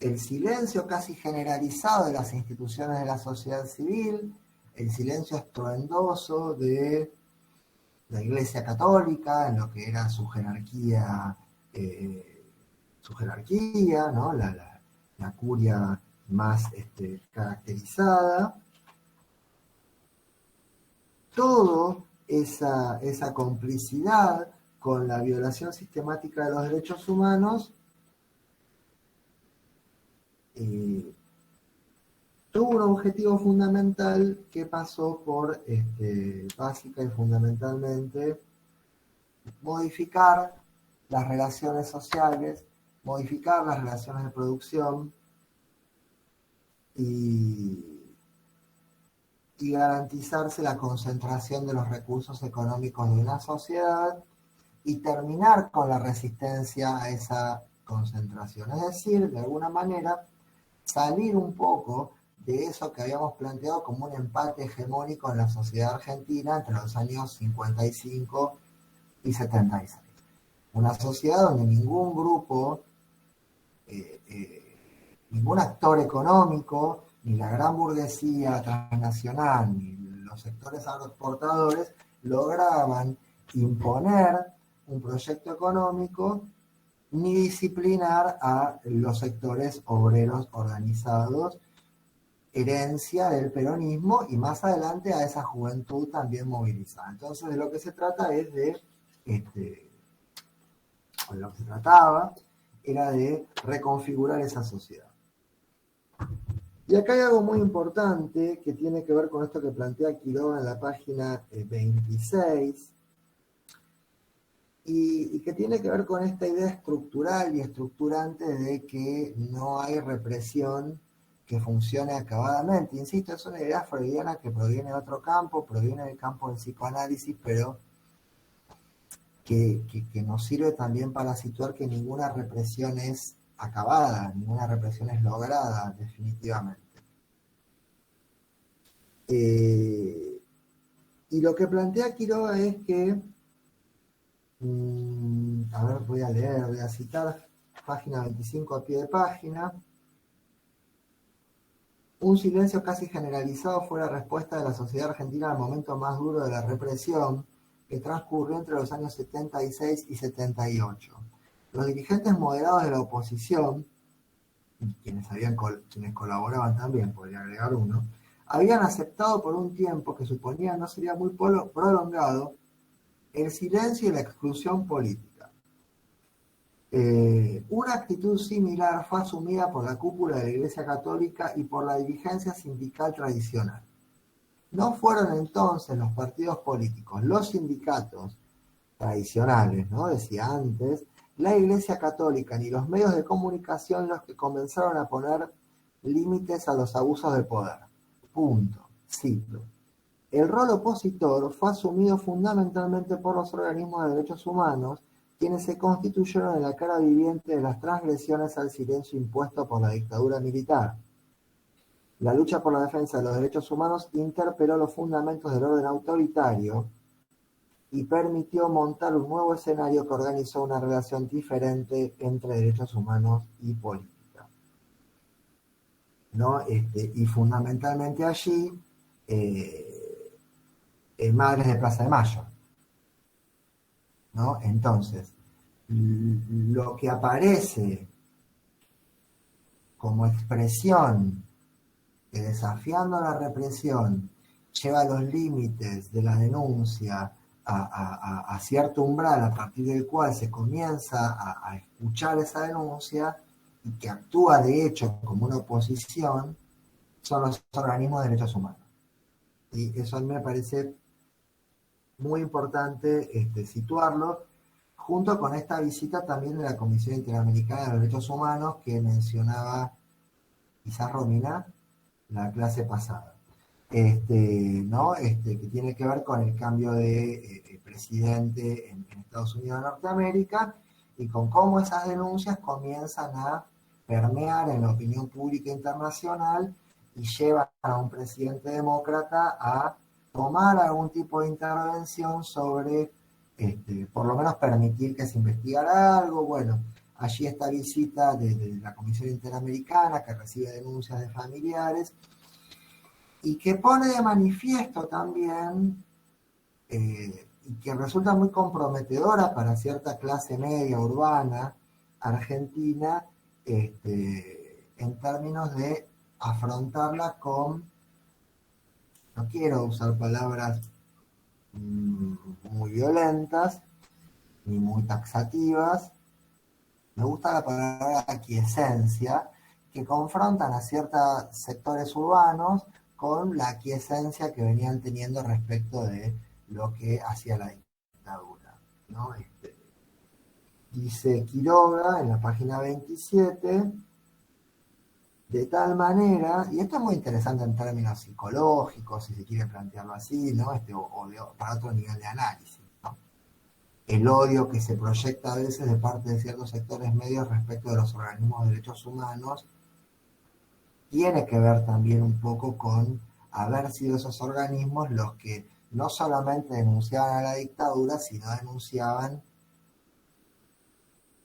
el silencio casi generalizado de las instituciones de la sociedad civil, el silencio estruendoso de la Iglesia Católica en lo que era su jerarquía, ¿no? La curia más caracterizada. Todo esa complicidad con la violación sistemática de los derechos humanos tuvo un objetivo fundamental que pasó por básica y fundamentalmente modificar las relaciones sociales, modificar las relaciones de producción y garantizarse la concentración de los recursos económicos de una sociedad y terminar con la resistencia a esa concentración. Es decir, de alguna manera, salir un poco de eso que habíamos planteado como un empate hegemónico en la sociedad argentina entre los años 55 y 76. Una sociedad donde ningún grupo, ningún actor económico, ni la gran burguesía transnacional, ni los sectores agroexportadores lograban imponer un proyecto económico ni disciplinar a los sectores obreros organizados, herencia del peronismo y más adelante a esa juventud también movilizada. Entonces de lo que se trata es de, o de lo que se trataba, era de reconfigurar esa sociedad. Y acá hay algo muy importante que tiene que ver con esto que plantea Quiroga en la página 26, y que tiene que ver con esta idea estructural y estructurante de que no hay represión que funcione acabadamente. Insisto, es una idea freudiana que proviene de otro campo, proviene del campo del psicoanálisis, pero que nos sirve también para situar que ninguna represión es acabada, ninguna represión es lograda, definitivamente. Y lo que plantea Quiroga es que, a ver, voy a citar, página 25 a pie de página. Un silencio casi generalizado fue la respuesta de la sociedad argentina al momento más duro de la represión que transcurrió entre los años 76 y 78. Los dirigentes moderados de la oposición, quienes colaboraban también, podría agregar uno, habían aceptado por un tiempo que suponían no sería muy prolongado el silencio y la exclusión política. Una actitud similar fue asumida por la cúpula de la Iglesia Católica y por la dirigencia sindical tradicional. No fueron entonces los partidos políticos, los sindicatos tradicionales, ¿no? Decía antes, la Iglesia Católica ni los medios de comunicación los que comenzaron a poner límites a los abusos de poder. Punto. Cito. El rol opositor fue asumido fundamentalmente por los organismos de derechos humanos, quienes se constituyeron en la cara viviente de las transgresiones al silencio impuesto por la dictadura militar. La lucha por la defensa de los derechos humanos interpeló los fundamentos del orden autoritario y permitió montar un nuevo escenario que organizó una relación diferente entre derechos humanos y política, ¿no? Y fundamentalmente allí, Madres de Plaza de Mayo, ¿no? Entonces, lo que aparece como expresión que desafiando la represión lleva los límites de la denuncia a cierto umbral a partir del cual se comienza a escuchar esa denuncia y que actúa de hecho como una oposición, son los organismos de derechos humanos. Y eso a mí me parece muy importante situarlo, junto con esta visita también de la Comisión Interamericana de los Derechos Humanos que mencionaba quizás Romina la clase pasada, ¿no? Que tiene que ver con el cambio de presidente en Estados Unidos de Norteamérica y con cómo esas denuncias comienzan a permear en la opinión pública internacional y llevan a un presidente demócrata a tomar algún tipo de intervención sobre, por lo menos permitir que se investigara algo. Bueno, allí esta visita de la Comisión Interamericana que recibe denuncias de familiares y que pone de manifiesto también, y que resulta muy comprometedora para cierta clase media urbana argentina, en términos de afrontarla con, no quiero usar palabras muy violentas ni muy taxativas, me gusta la palabra aquiescencia, que confrontan a ciertos sectores urbanos con la aquiescencia que venían teniendo respecto de lo que hacía la dictadura, ¿no? Dice Quiroga en la página 27, de tal manera, y esto es muy interesante en términos psicológicos, si se quiere plantearlo así, ¿no? Para otro nivel de análisis, ¿no? el odio que se proyecta a veces de parte de ciertos sectores medios respecto de los organismos de derechos humanos, tiene que ver también un poco con haber sido esos organismos los que no solamente denunciaban a la dictadura, sino denunciaban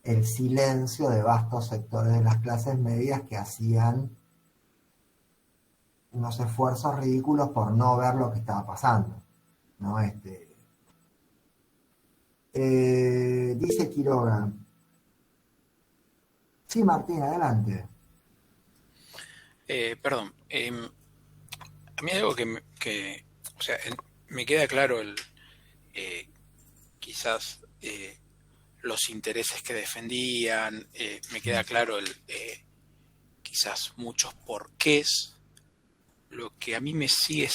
el silencio de vastos sectores de las clases medias que hacían unos esfuerzos ridículos por no ver lo que estaba pasando, ¿no? Dice Quiroga. Sí, Martín, adelante. Perdón, a mí hay algo o sea, me queda claro quizás los intereses que defendían, me queda claro quizás muchos porqués. Lo que a mí me sigo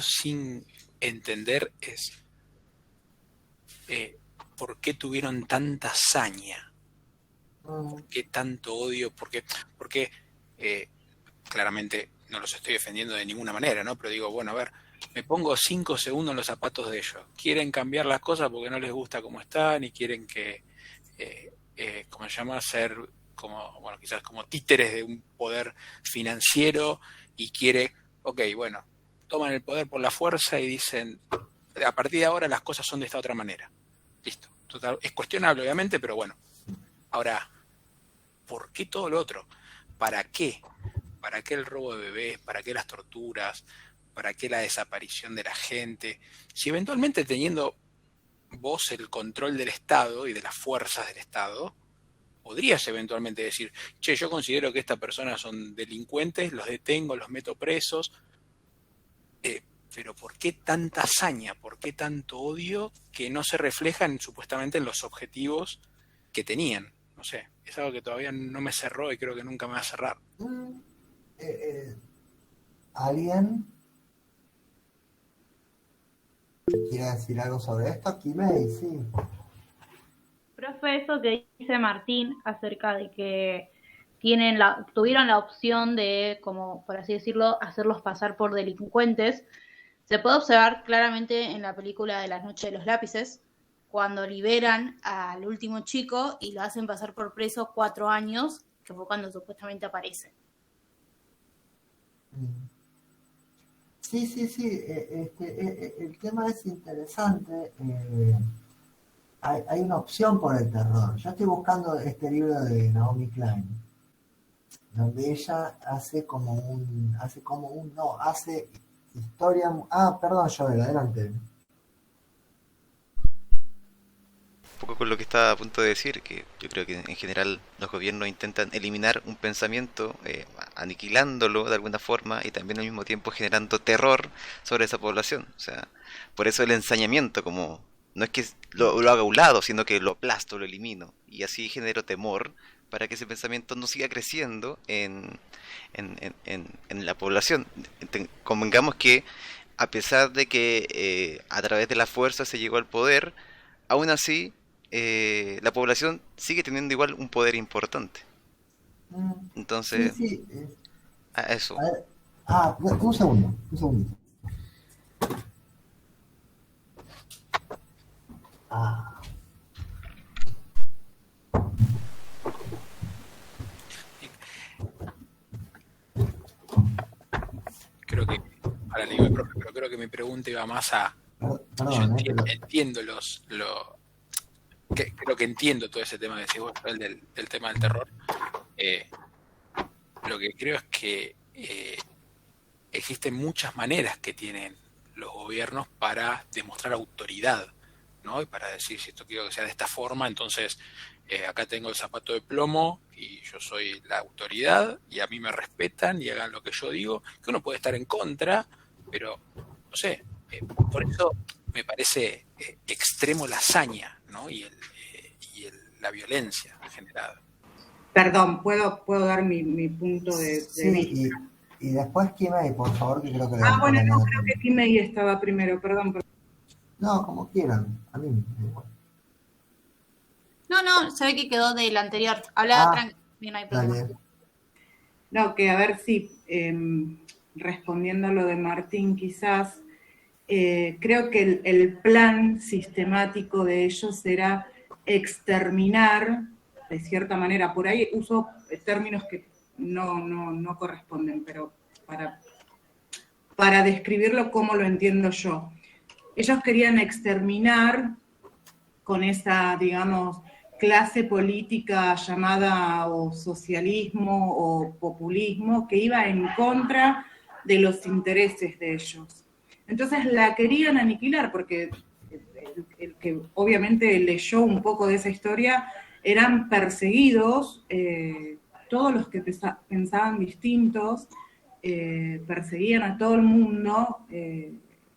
sin entender es por qué tuvieron tanta hazaña, por qué tanto odio, porque claramente no los estoy defendiendo de ninguna manera, ¿no? Pero digo, bueno, a ver, me pongo 5 segundos en los zapatos de ellos. Quieren cambiar las cosas porque no les gusta cómo están y quieren que, ¿cómo se llama? Ser como, bueno, quizás como títeres de un poder financiero y bueno, toman el poder por la fuerza y dicen, a partir de ahora las cosas son de esta otra manera. Listo. Total, es cuestionable, obviamente, pero bueno. Ahora, ¿por qué todo lo otro? ¿Para qué? ¿Para qué el robo de bebés? ¿Para qué las torturas? ¿Para qué la desaparición de la gente? Si eventualmente teniendo vos el control del Estado y de las fuerzas del Estado, podrías eventualmente decir, che, yo considero que estas personas son delincuentes, los detengo, los meto presos, pero ¿por qué tanta hazaña? ¿Por qué tanto odio que no se reflejan supuestamente en los objetivos que tenían? No sé, es algo que todavía no me cerró y creo que nunca me va a cerrar. ¿Alguien quiere decir algo sobre esto? Kimei, sí. Profe, eso que dice Martín acerca de que tuvieron la opción de, como por así decirlo, hacerlos pasar por delincuentes, se puede observar claramente en la película de La Noche de los Lápices, cuando liberan al último chico y lo hacen pasar por preso 4 años, que fue cuando supuestamente aparece. Sí. El tema es interesante. Hay una opción por el terror. Yo estoy buscando este libro de Naomi Klein, donde ella hace historia. Perdón, Joel, adelante. Un poco con lo que estaba a punto de decir, que yo creo que en general los gobiernos intentan eliminar un pensamiento, aniquilándolo de alguna forma y también al mismo tiempo generando terror sobre esa población. O sea, por eso el ensañamiento, como no es que lo haga a un lado, sino que lo aplasto, lo elimino y así genero temor para que ese pensamiento no siga creciendo en la población. Convengamos que a pesar de que a través de la fuerza se llegó al poder, aún así la población sigue teniendo igual un poder importante. Entonces, Sí. a eso. Un segundo. Creo que, ahora le digo al profe, pero creo que mi pregunta iba más a... Perdón, entiendo creo que entiendo todo ese tema que decís vos, del tema del terror. Lo que creo es que existen muchas maneras que tienen los gobiernos para demostrar autoridad, ¿no? Y para decir, si esto quiero que sea de esta forma, entonces acá tengo el zapato de plomo y yo soy la autoridad y a mí me respetan y hagan lo que yo digo, que uno puede estar en contra, pero no sé, por eso me parece extremo la hazaña, ¿no? y la violencia generada. Perdón, ¿puedo dar mi punto de vista? Y después Kimei, por favor, que creo que bueno, no, creo que Kimei estaba primero, perdón. No, como quieran, a mí igual. No, se ve que quedó del anterior. Habla tranquilo, no hay problema. Dale. No, que a ver si, respondiendo a lo de Martín, quizás, creo que el plan sistemático de ellos era exterminar, de cierta manera, por ahí uso términos que no corresponden, pero para describirlo como lo entiendo yo. Ellos querían exterminar con esa, digamos, clase política llamada o socialismo o populismo, que iba en contra de los intereses de ellos. Entonces la querían aniquilar, porque el que obviamente leyó un poco de esa historia, eran perseguidos, todos los que pensaban distintos, perseguían a todo el mundo.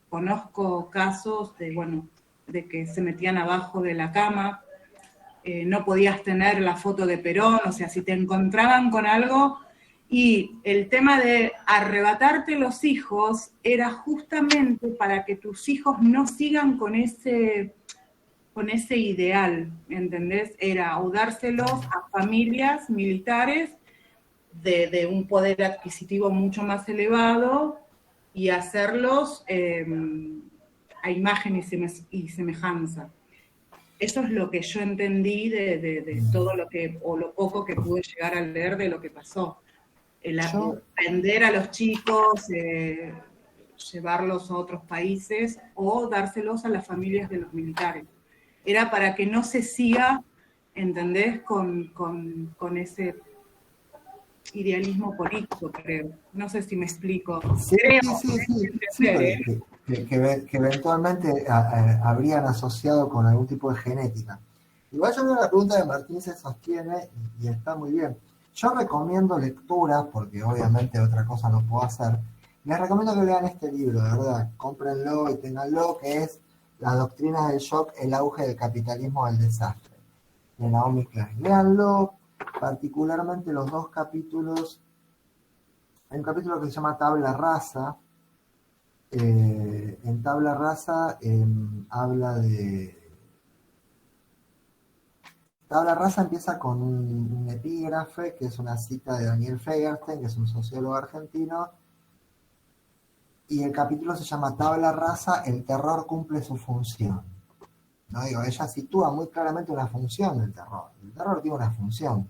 Conozco casos de que se metían abajo de la cama, no podías tener la foto de Perón, o sea, si te encontraban con algo. Y el tema de arrebatarte los hijos era justamente para que tus hijos no sigan con ese ideal, ¿entendés? Era o dárselos a familias militares de un poder adquisitivo mucho más elevado y hacerlos a imagen y semejanza. Eso es lo que yo entendí de todo lo poco que pude llegar a leer de lo que pasó. El aprender a los chicos, llevarlos a otros países o dárselos a las familias de los militares. Era para que no se siga, ¿entendés?, con ese idealismo político, creo. No sé si me explico. Sí, que eventualmente habrían asociado con algún tipo de genética. Igual yo creo que la pregunta de Martín se sostiene y está muy bien. Yo recomiendo lecturas, porque obviamente otra cosa no puedo hacer. Les recomiendo que lean este libro, de verdad. Cómprenlo y ténganlo, que es Las doctrinas del shock, el auge del capitalismo al desastre, de Naomi Klein. Léanlo, particularmente los dos capítulos. Hay un capítulo que se llama Tabla Rasa. En Tabla Rasa habla de... Tabla Rasa empieza con un epígrafe, que es una cita de Daniel Fegerstein, que es un sociólogo argentino, y el capítulo se llama Tabla Rasa, el terror cumple su función. ¿No? Digo, ella sitúa muy claramente una función del terror. El terror tiene una función.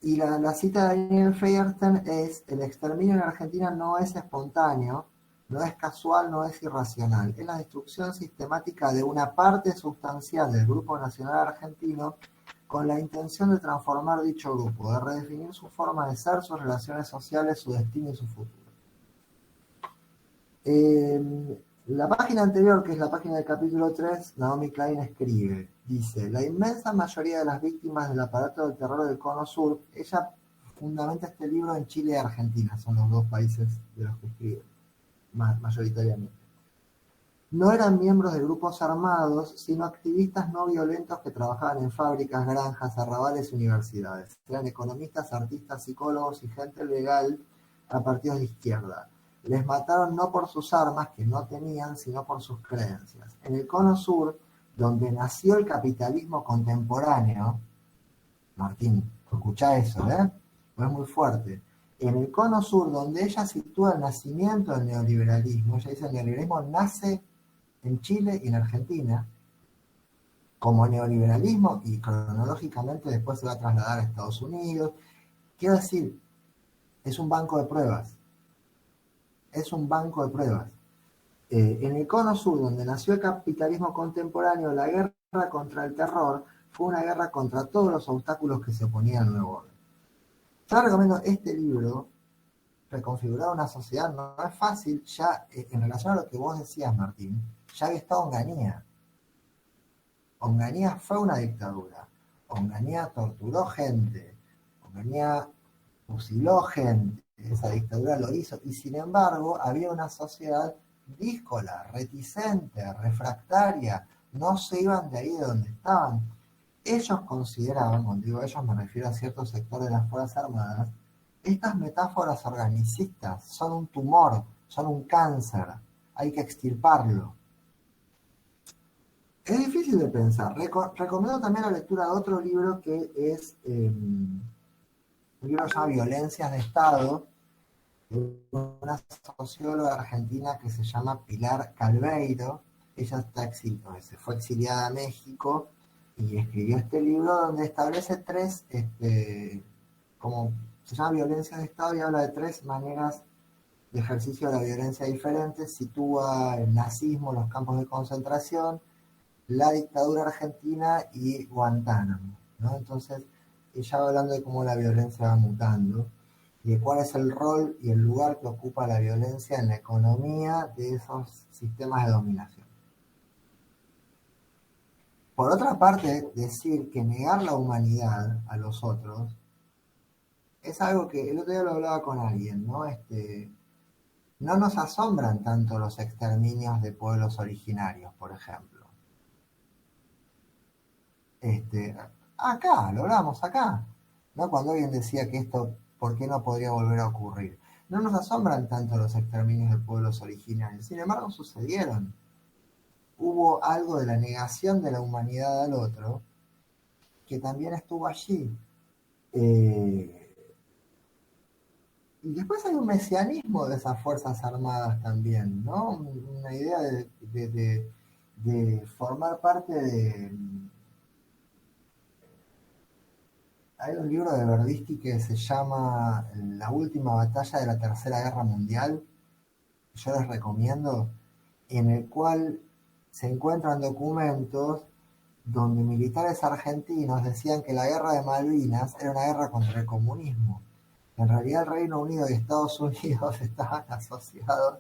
Y la cita de Daniel Fegerstein es: el exterminio en Argentina no es espontáneo, no es casual, no es irracional. Es la destrucción sistemática de una parte sustancial del grupo nacional argentino con la intención de transformar dicho grupo, de redefinir su forma de ser, sus relaciones sociales, su destino y su futuro. La página anterior, que es la página del capítulo 3, Naomi Klein escribe, dice: la inmensa mayoría de las víctimas del aparato del terror del Cono Sur, ella fundamenta este libro en Chile y Argentina, son los dos países de los que escribe, mayoritariamente. No eran miembros de grupos armados, sino activistas no violentos que trabajaban en fábricas, granjas, arrabales y universidades. Eran economistas, artistas, psicólogos y gente legal a partidos de izquierda. Les mataron no por sus armas, que no tenían, sino por sus creencias. En el Cono Sur, donde nació el capitalismo contemporáneo, Martín, escuchá eso, es muy fuerte. En el Cono Sur, donde ella sitúa el nacimiento del neoliberalismo, ella dice: el neoliberalismo nace en Chile y en Argentina como neoliberalismo y cronológicamente después se va a trasladar a Estados Unidos. Quiero decir, es un banco de pruebas. Es un banco de pruebas. En el Cono Sur, donde nació el capitalismo contemporáneo, la guerra contra el terror fue una guerra contra todos los obstáculos que se oponían al nuevo orden. Yo recomiendo este libro, Reconfigurar una sociedad. No es fácil, ya en relación a lo que vos decías, Martín, ya había estado Onganía. Onganía fue una dictadura. Onganía torturó gente. Onganía fusiló gente. Esa dictadura lo hizo. Y sin embargo, había una sociedad díscola, reticente, refractaria. No se iban de ahí de donde estaban. Ellos consideraban, cuando digo ellos me refiero a cierto sector de las Fuerzas Armadas, estas metáforas organicistas son un tumor, son un cáncer, hay que extirparlo. Es difícil de pensar. Recomiendo también la lectura de otro libro que es un libro que se llama Violencias de Estado, una socióloga argentina que se llama Pilar Calveiro. Ella se fue exiliada a México y escribió este libro donde establece tres, como se llama violencia de Estado, y habla de tres maneras de ejercicio de la violencia diferentes. Sitúa el nazismo, los campos de concentración, la dictadura argentina y Guantánamo, ¿no? Entonces, ella va hablando de cómo la violencia va mutando y de cuál es el rol y el lugar que ocupa la violencia en la economía de esos sistemas de dominación. Por otra parte, decir que negar la humanidad a los otros es algo que el otro día lo hablaba con alguien, ¿no? No nos asombran tanto los exterminios de pueblos originarios, por ejemplo. Acá, lo hablamos acá, ¿no? Cuando alguien decía que esto, ¿por qué no podría volver a ocurrir? No nos asombran tanto los exterminios de pueblos originarios, sin embargo sucedieron. Hubo algo de la negación de la humanidad al otro que también estuvo allí. Y después hay un mesianismo de esas Fuerzas Armadas también, ¿no? Una idea de formar parte de... Hay un libro de Verdisky que se llama La última batalla de la Tercera Guerra Mundial, que yo les recomiendo, en el cual se encuentran documentos donde militares argentinos decían que la guerra de Malvinas era una guerra contra el comunismo. En realidad el Reino Unido y Estados Unidos estaban asociados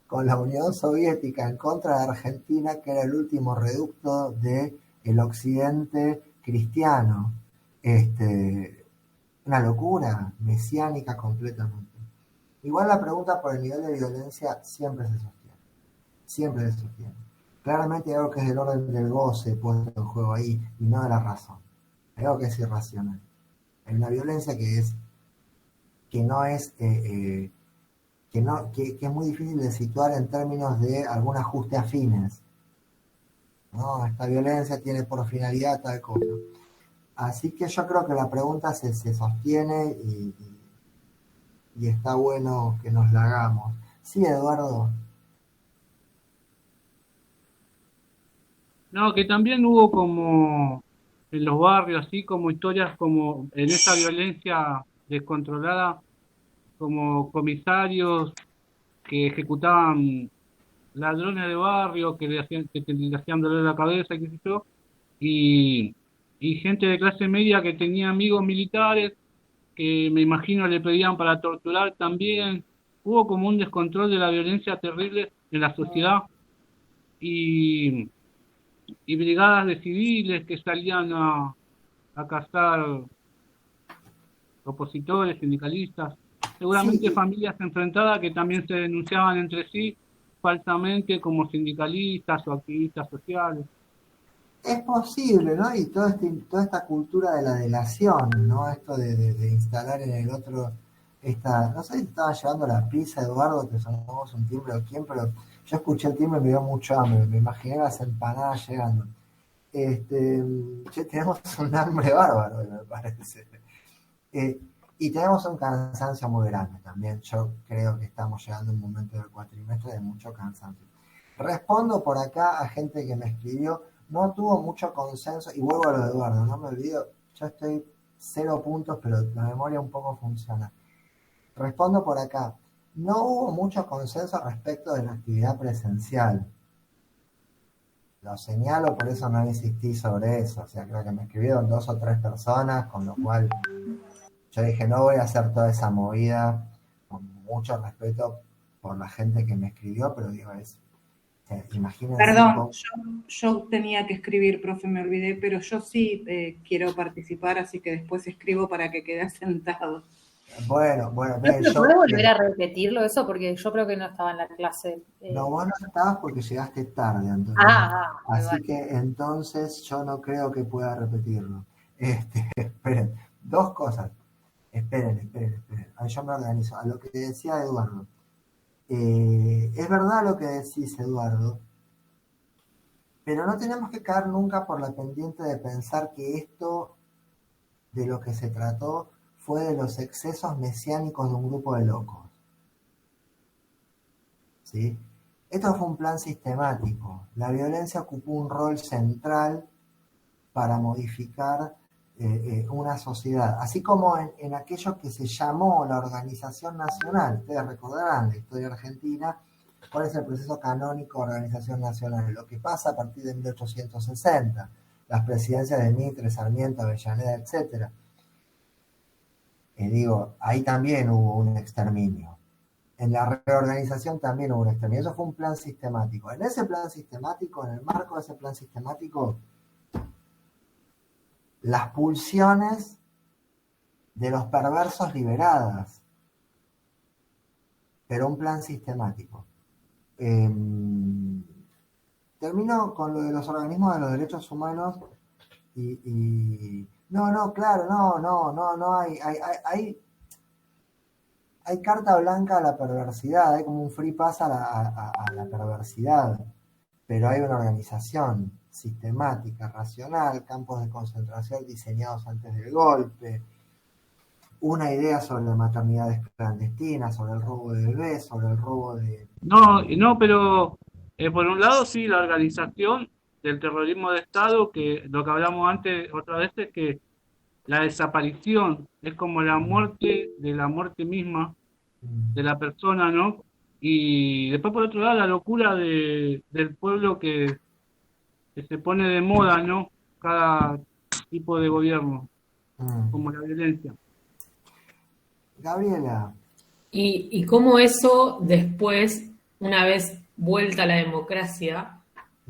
con la Unión Soviética en contra de Argentina, que era el último reducto del occidente cristiano. Una locura mesiánica completamente. Igual la pregunta por el nivel de violencia siempre se sostiene. Siempre se sostiene. Claramente hay algo que es del orden del goce puesto en juego ahí y no de la razón. Hay algo que es irracional. Hay una violencia que es muy difícil de situar en términos de algún ajuste afines. No, esta violencia tiene por finalidad tal cosa. Así que yo creo que la pregunta se sostiene y está bueno que nos la hagamos. Sí, Eduardo. No, que también hubo como en los barrios, así como historias como en esa violencia descontrolada, como comisarios que ejecutaban ladrones de barrio, que le hacían doler la cabeza, qué sé yo, y gente de clase media que tenía amigos militares, que me imagino le pedían para torturar también. Hubo como un descontrol de la violencia terrible en la sociedad, y brigadas de civiles que salían a cazar opositores, sindicalistas, seguramente Sí, familias enfrentadas que también se denunciaban entre sí falsamente como sindicalistas o activistas sociales. es posible, ¿no? Y toda esta cultura de la delación, ¿no? Esto de instalar en el otro no sé si estaba llevando la pizza, Eduardo, que sonamos un timbre o quién, pero yo escuché el timbre y me dio mucho hambre, me imaginé las empanadas llegando. Tenemos un hambre bárbaro, me parece. Y tenemos un cansancio muy grande también. Yo creo que estamos llegando a un momento del cuatrimestre de mucho cansancio. Respondo por acá a gente que me escribió, no tuvo mucho consenso, y vuelvo a lo de Eduardo, no me olvido, yo estoy 0 puntos, pero la memoria un poco funciona. Respondo por acá, no hubo mucho consenso respecto de la actividad presencial. Lo señalo, por eso no insistí sobre eso. O sea, creo que me escribieron 2 o 3 personas, con lo cual yo dije, no voy a hacer toda esa movida, con mucho respeto por la gente que me escribió, pero digo, imagínense. Perdón, yo tenía que escribir, profe, me olvidé, pero yo sí quiero participar, así que después escribo para que quede sentado. Bueno, ¿Puedes volver a repetirlo eso? Porque yo creo que no estaba en la clase. No, vos no estabas porque llegaste tarde, Antonio. Así vale. Que entonces yo no creo que pueda repetirlo. Esperen, 2 cosas. Esperen. Ahí yo me organizo. A lo que decía Eduardo. Es verdad lo que decís, Eduardo, pero no tenemos que caer nunca por la pendiente de pensar que esto de lo que se trató fue de los excesos mesiánicos de un grupo de locos. ¿sí? Esto fue un plan sistemático. La violencia ocupó un rol central para modificar una sociedad, así como en aquello que se llamó la Organización Nacional. Ustedes recordarán la historia argentina, cuál es el proceso canónico de Organización Nacional, lo que pasa a partir de 1860, las presidencias de Mitre, Sarmiento, Avellaneda, etc. Digo, ahí también hubo un exterminio. En la reorganización también hubo un exterminio. Eso fue un plan sistemático. En ese plan sistemático, en el marco de ese plan sistemático, las pulsiones de los perversos liberadas, pero un plan sistemático. Termino con lo de los organismos de los derechos humanos no hay carta blanca a la perversidad, hay como un free pass a la perversidad, pero hay una organización sistemática, racional, campos de concentración diseñados antes del golpe, una idea sobre la maternidades clandestinas, sobre el robo de bebés, sobre el robo de... No, pero por un lado sí, la organización del terrorismo de Estado, que lo que hablamos antes otra vez es que la desaparición es como la muerte de la muerte misma de la persona, ¿no? Y después por otro lado la locura del pueblo que se pone de moda, ¿no? Cada tipo de gobierno, como la violencia. Gabriela. Y cómo eso después, una vez vuelta a la democracia,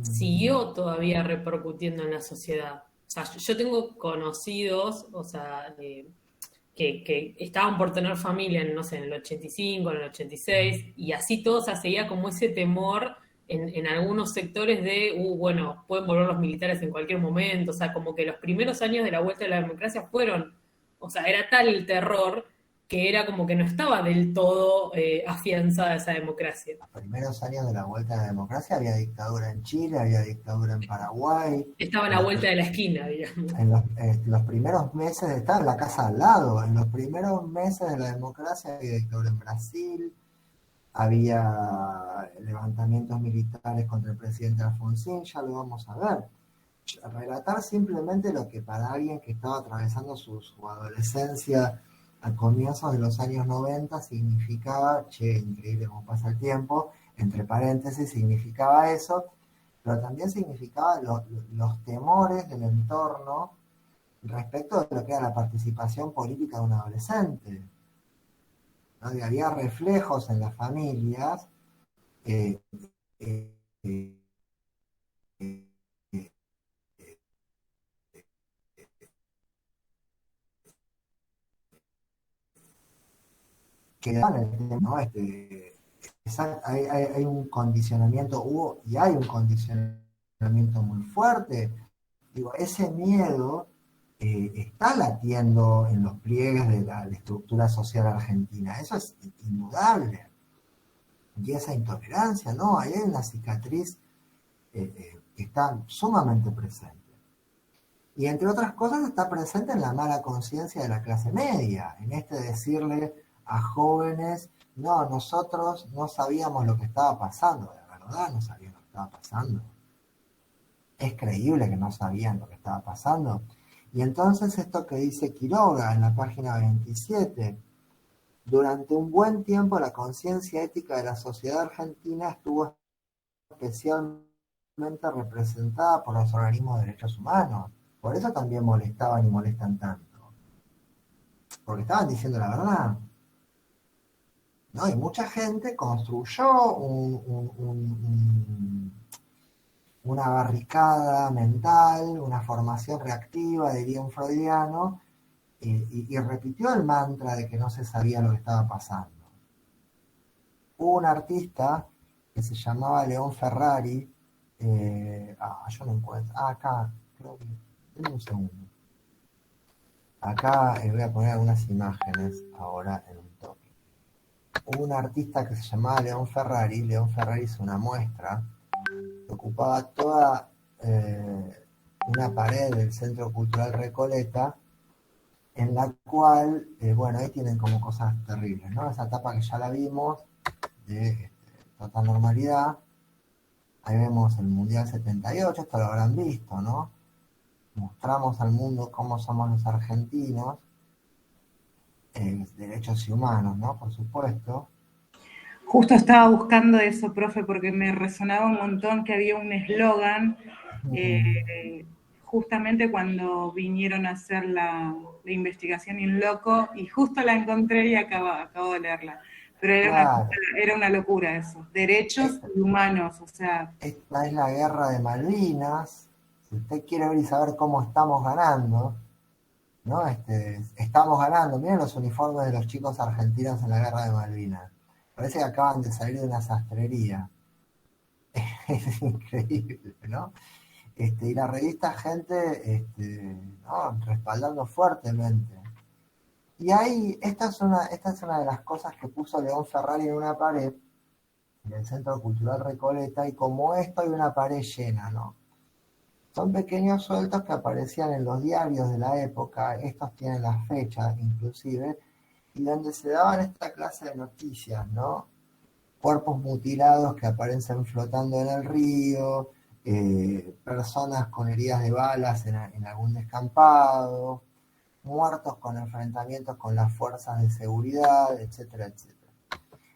siguió todavía repercutiendo en la sociedad. O sea, yo tengo conocidos, o sea, que estaban por tener familia, no sé, en el 85, en el 86, y así todo, o sea, seguía como ese temor en algunos sectores de, bueno, pueden volver los militares en cualquier momento, o sea, como que los primeros años de la vuelta a la democracia fueron, o sea, era tal el terror que era como que no estaba del todo afianzada esa democracia. Los primeros años de la vuelta a la democracia había dictadura en Chile, había dictadura en Paraguay. Estaba a la vuelta de la esquina, digamos. En los primeros meses, estaba en la casa al lado, en los primeros meses de la democracia había dictadura en Brasil, había levantamientos militares contra el presidente Alfonsín, ya lo vamos a ver. Relatar simplemente lo que para alguien que estaba atravesando su adolescencia a comienzos de los años 90 significaba, increíble cómo pasa el tiempo, entre paréntesis, significaba eso, pero también significaba los temores del entorno respecto de lo que era la participación política de un adolescente, ¿no? Y había reflejos en las familias que dan el tema, ¿no? Hay un condicionamiento, hubo y hay un condicionamiento muy fuerte. Digo, ese miedo está latiendo en los pliegues de la estructura social argentina, eso es indudable. Y esa intolerancia, ¿no? Ahí hay una cicatriz que está sumamente presente. Y entre otras cosas está presente en la mala conciencia de la clase media, en decirle a jóvenes, no, nosotros no sabíamos lo que estaba pasando, de verdad no sabían lo que estaba pasando. Es creíble que no sabían lo que estaba pasando. Y entonces esto que dice Quiroga en la página 27, durante un buen tiempo la conciencia ética de la sociedad argentina estuvo especialmente representada por los organismos de derechos humanos. Por eso también molestaban y molestan tanto. Porque estaban diciendo la verdad. ¿No? Y mucha gente construyó una barricada mental, una formación reactiva, diría un freudiano, y repitió el mantra de que no se sabía lo que estaba pasando. Hubo un artista que se llamaba León Ferrari, yo no encuentro, acá, creo que, denme un segundo. Acá voy a poner algunas imágenes ahora en un toque. Hubo un artista que se llamaba León Ferrari hizo una muestra que ocupaba toda una pared del Centro Cultural Recoleta, en la cual, ahí tienen como cosas terribles, ¿no? Esa tapa que ya la vimos, de total normalidad. Ahí vemos el Mundial 78, esto lo habrán visto, ¿no? Mostramos al mundo cómo somos los argentinos, derechos humanos, ¿no? Por supuesto. Justo estaba buscando eso, profe, porque me resonaba un montón que había un eslogan justamente cuando vinieron a hacer la investigación in loco, y justo la encontré y acabo de leerla. Pero Claro. era una locura eso. Derechos humanos, o sea. Esta es la guerra de Malvinas. Si usted quiere ver y saber cómo estamos ganando, ¿no? Estamos ganando. Miren los uniformes de los chicos argentinos en la guerra de Malvinas. Parece que acaban de salir de una sastrería. Es increíble, ¿no? Y la revista Gente, ¿no? Respaldando fuertemente. Y ahí, esta es una de las cosas que puso León Ferrari en una pared, en el Centro Cultural Recoleta, y como esto hay una pared llena, ¿no? Son pequeños sueltos que aparecían en los diarios de la época, estos tienen las fechas inclusive, y donde se daban esta clase de noticias, ¿no? Cuerpos mutilados que aparecen flotando en el río, personas con heridas de balas en algún descampado, muertos con enfrentamientos con las fuerzas de seguridad, etcétera, etcétera.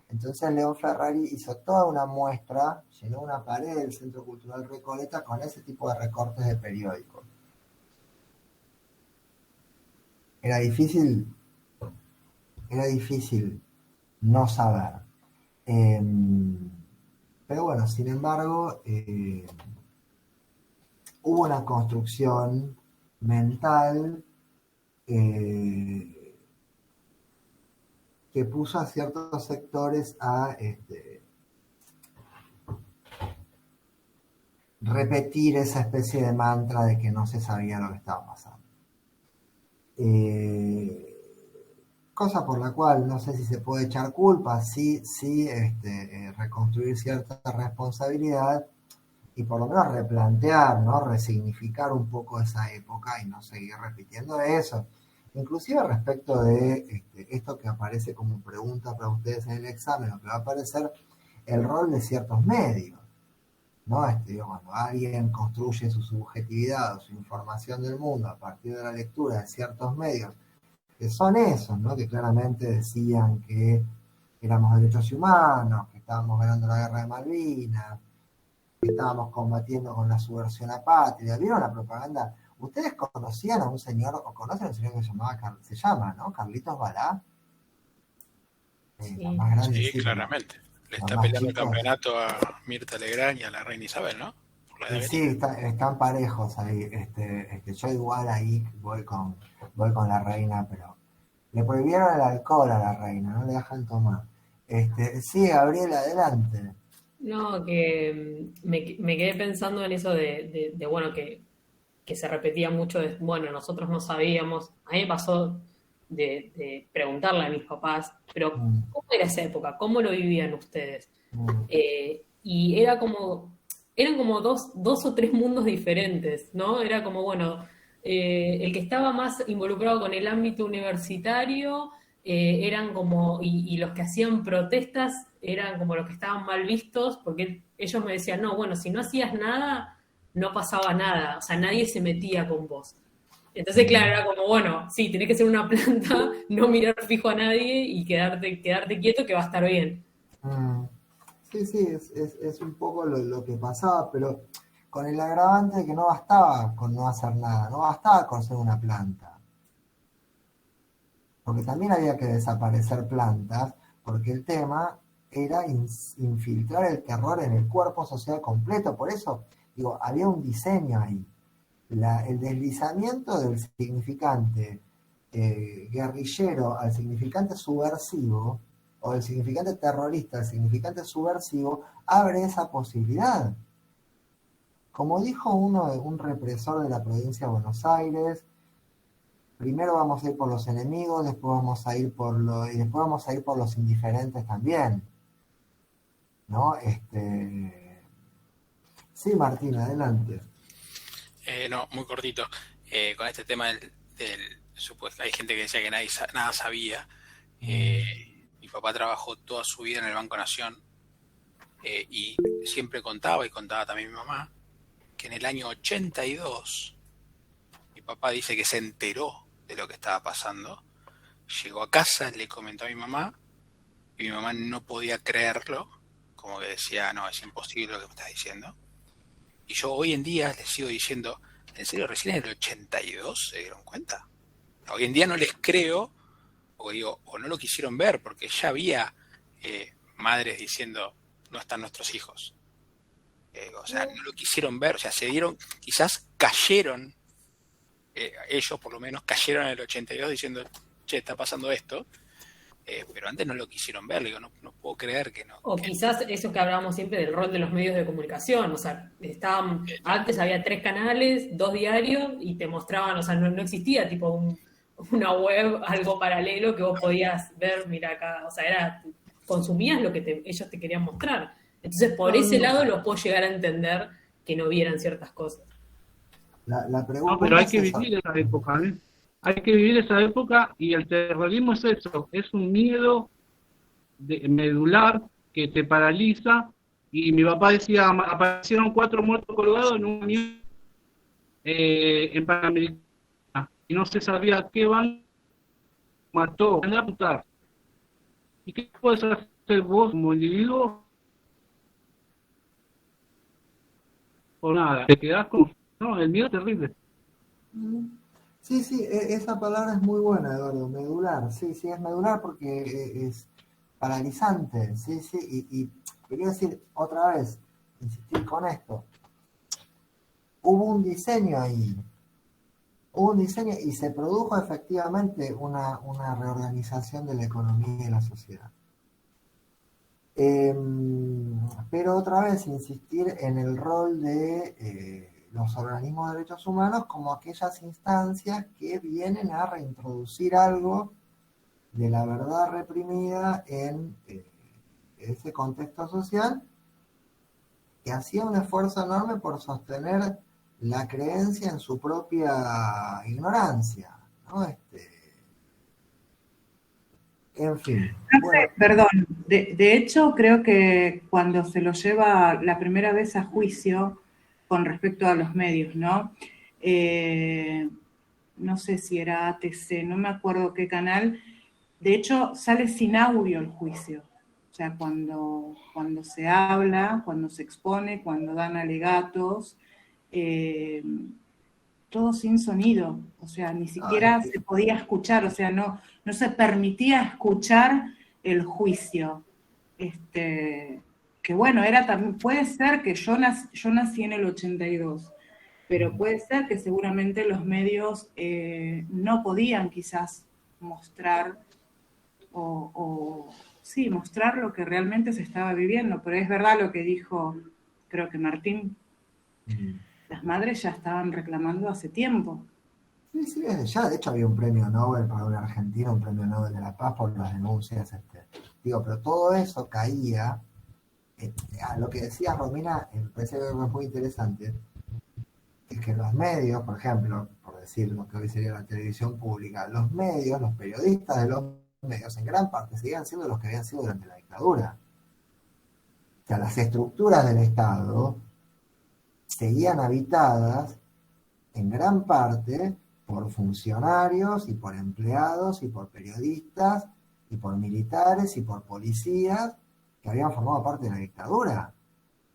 Entonces León Ferrari hizo toda una muestra, llenó una pared del Centro Cultural Recoleta con ese tipo de recortes de periódicos. Era difícil no saber. Pero bueno, sin embargo, hubo una construcción mental que puso a ciertos sectores a repetir esa especie de mantra de que no se sabía lo que estaba pasando. Cosa por la cual no sé si se puede echar culpa, sí reconstruir cierta responsabilidad y por lo menos replantear, ¿no? Resignificar un poco esa época y no seguir repitiendo eso. Inclusive respecto de esto que aparece como pregunta para ustedes en el examen, lo que va a aparecer el rol de ciertos medios, ¿no? Cuando alguien construye su subjetividad o su información del mundo a partir de la lectura de ciertos medios, que son esos, ¿no? Que claramente decían que éramos derechos humanos, que estábamos ganando la guerra de Malvinas, que estábamos combatiendo con la subversión apátrida. ¿Vieron la propaganda? ¿Ustedes conocían a un señor, o conocen a un señor que se llama, ¿no? Carlitos Balá? Sí. Los más grandes, Sí, claramente. Le está peleando el campeonato a Mirta Legrand y a la reina Isabel, ¿no? Por la Sí, están parejos ahí. Yo igual ahí voy con la reina, pero le prohibieron el alcohol a la reina, no le dejan tomar. Sí, Gabriel, adelante. No, que me quedé pensando en eso de bueno, que se repetía mucho de, bueno, nosotros no sabíamos. A mí me pasó de preguntarle a mis papás, pero ¿cómo era esa época? ¿Cómo lo vivían ustedes? Y eran como dos o tres mundos diferentes, ¿no? Era como, bueno, el que estaba más involucrado con el ámbito universitario eran como, y los que hacían protestas eran como los que estaban mal vistos, porque ellos me decían, no, bueno, si no hacías nada, no pasaba nada, o sea, nadie se metía con vos. Entonces, claro, era como, bueno, sí, tenés que ser una planta, no mirar fijo a nadie y quedarte quieto que va a estar bien. Sí, es un poco lo que pasaba, pero con el agravante de que no bastaba con no hacer nada, no bastaba con ser una planta. Porque también había que desaparecer plantas, porque el tema era infiltrar el terror en el cuerpo social completo. Por eso, digo, había un diseño ahí. El deslizamiento del significante guerrillero al significante subversivo, o del significante terrorista al significante subversivo, abre esa posibilidad. Como dijo un represor de la provincia de Buenos Aires, primero vamos a ir por los enemigos, después vamos a ir por los indiferentes también. ¿No? Sí, Martín, adelante. No, muy cortito. Con este tema del supuesto, hay gente que decía que nada sabía. Mi papá trabajó toda su vida en el Banco Nación Y siempre contaba, y contaba también mi mamá, que en el año 82, mi papá dice que se enteró de lo que estaba pasando, llegó a casa, le comentó a mi mamá, y mi mamá no podía creerlo, como que decía, no, es imposible lo que me estás diciendo. Y yo hoy en día les sigo diciendo, ¿en serio recién en el 82 se dieron cuenta? Hoy en día no les creo, o digo, o no lo quisieron ver, porque ya había madres diciendo, no están nuestros hijos. O sea, no lo quisieron ver, o sea, se dieron, quizás cayeron, ellos por lo menos cayeron en el 82 diciendo, che, está pasando esto, pero antes no lo quisieron ver, digo, no puedo creer que no. O quizás eso que hablábamos siempre del rol de los medios de comunicación, o sea, antes había 3 canales, 2 diarios, y te mostraban, o sea, no existía tipo una web, algo paralelo que vos podías ver, mira acá, o sea, consumías lo que ellos te querían mostrar. Entonces, por ese lado los puedo llegar a entender que no vieran ciertas cosas. La pregunta No, pero hay es que esa. vivir esa época, ¿eh? Hay que vivir esa época, y el terrorismo es eso, es un miedo medular que te paraliza. Y mi papá decía, aparecieron 4 muertos colgados en un avión en Panamericana, y no se sabía qué van mató, anda a apuntar. ¿Y qué puedes hacer vos como individuo? O nada, te quedás con... No, el miedo es terrible. Sí, esa palabra es muy buena, Eduardo, medular. Sí, es medular porque es paralizante. Sí, y quería decir otra vez, insistir con esto. Hubo un diseño ahí. Y se produjo efectivamente una reorganización de la economía y de la sociedad. Pero otra vez insistir en el rol de los organismos de derechos humanos como aquellas instancias que vienen a reintroducir algo de la verdad reprimida en ese contexto social, que hacía un esfuerzo enorme por sostener la creencia en su propia ignorancia, ¿no? En fin. Bueno. Perdón, de hecho creo que cuando se lo lleva la primera vez a juicio con respecto a los medios, ¿no? No sé si era ATC, no me acuerdo qué canal, de hecho sale sin audio el juicio, o sea, cuando se habla, cuando se expone, cuando dan alegatos, todo sin sonido, o sea, ni siquiera se podía escuchar, o sea, no se permitía escuchar el juicio. Que bueno, también puede ser que yo nací en el 82, pero puede ser que seguramente los medios no podían quizás mostrar mostrar lo que realmente se estaba viviendo, pero es verdad lo que dijo, creo que Martín, las madres ya estaban reclamando hace tiempo. Sí, ya de hecho había un premio Nobel para un argentino, un premio Nobel de la Paz por las denuncias. Pero todo eso caía, a lo que decía Romina, me parece que es muy interesante, es que los medios, por ejemplo, por decir lo que hoy sería la televisión pública, los medios, los periodistas de los medios, en gran parte seguían siendo los que habían sido durante la dictadura. O sea, las estructuras del Estado seguían habitadas en gran parte por funcionarios y por empleados y por periodistas y por militares y por policías que habían formado parte de la dictadura.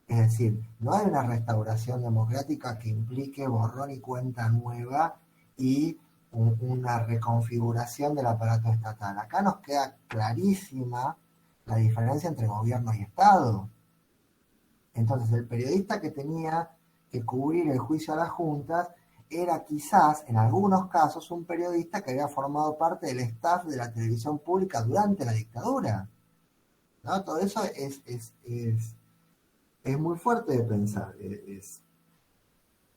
Es decir, no hay una restauración democrática que implique borrón y cuenta nueva y una reconfiguración del aparato estatal. Acá nos queda clarísima la diferencia entre gobierno y Estado. Entonces, el periodista que tenía que cubrir el juicio a las juntas era quizás, en algunos casos, un periodista que había formado parte del staff de la televisión pública durante la dictadura, ¿no? Todo eso es muy fuerte de pensar.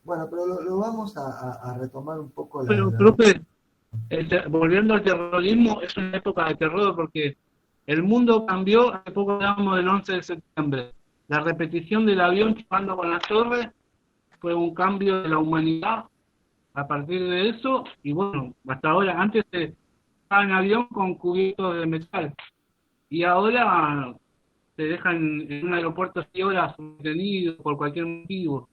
Bueno, pero lo vamos a retomar un poco. Pero, profe, volviendo al terrorismo, es una época de terror porque el mundo cambió. Hace poco hablamos del 11 de septiembre. La repetición del avión chocando con la torre fue un cambio de la humanidad a partir de eso. Y bueno, hasta ahora, antes se estaba en avión con cubiertos de metal. Y ahora te dejan en un aeropuerto 6 horas detenido por cualquier motivo.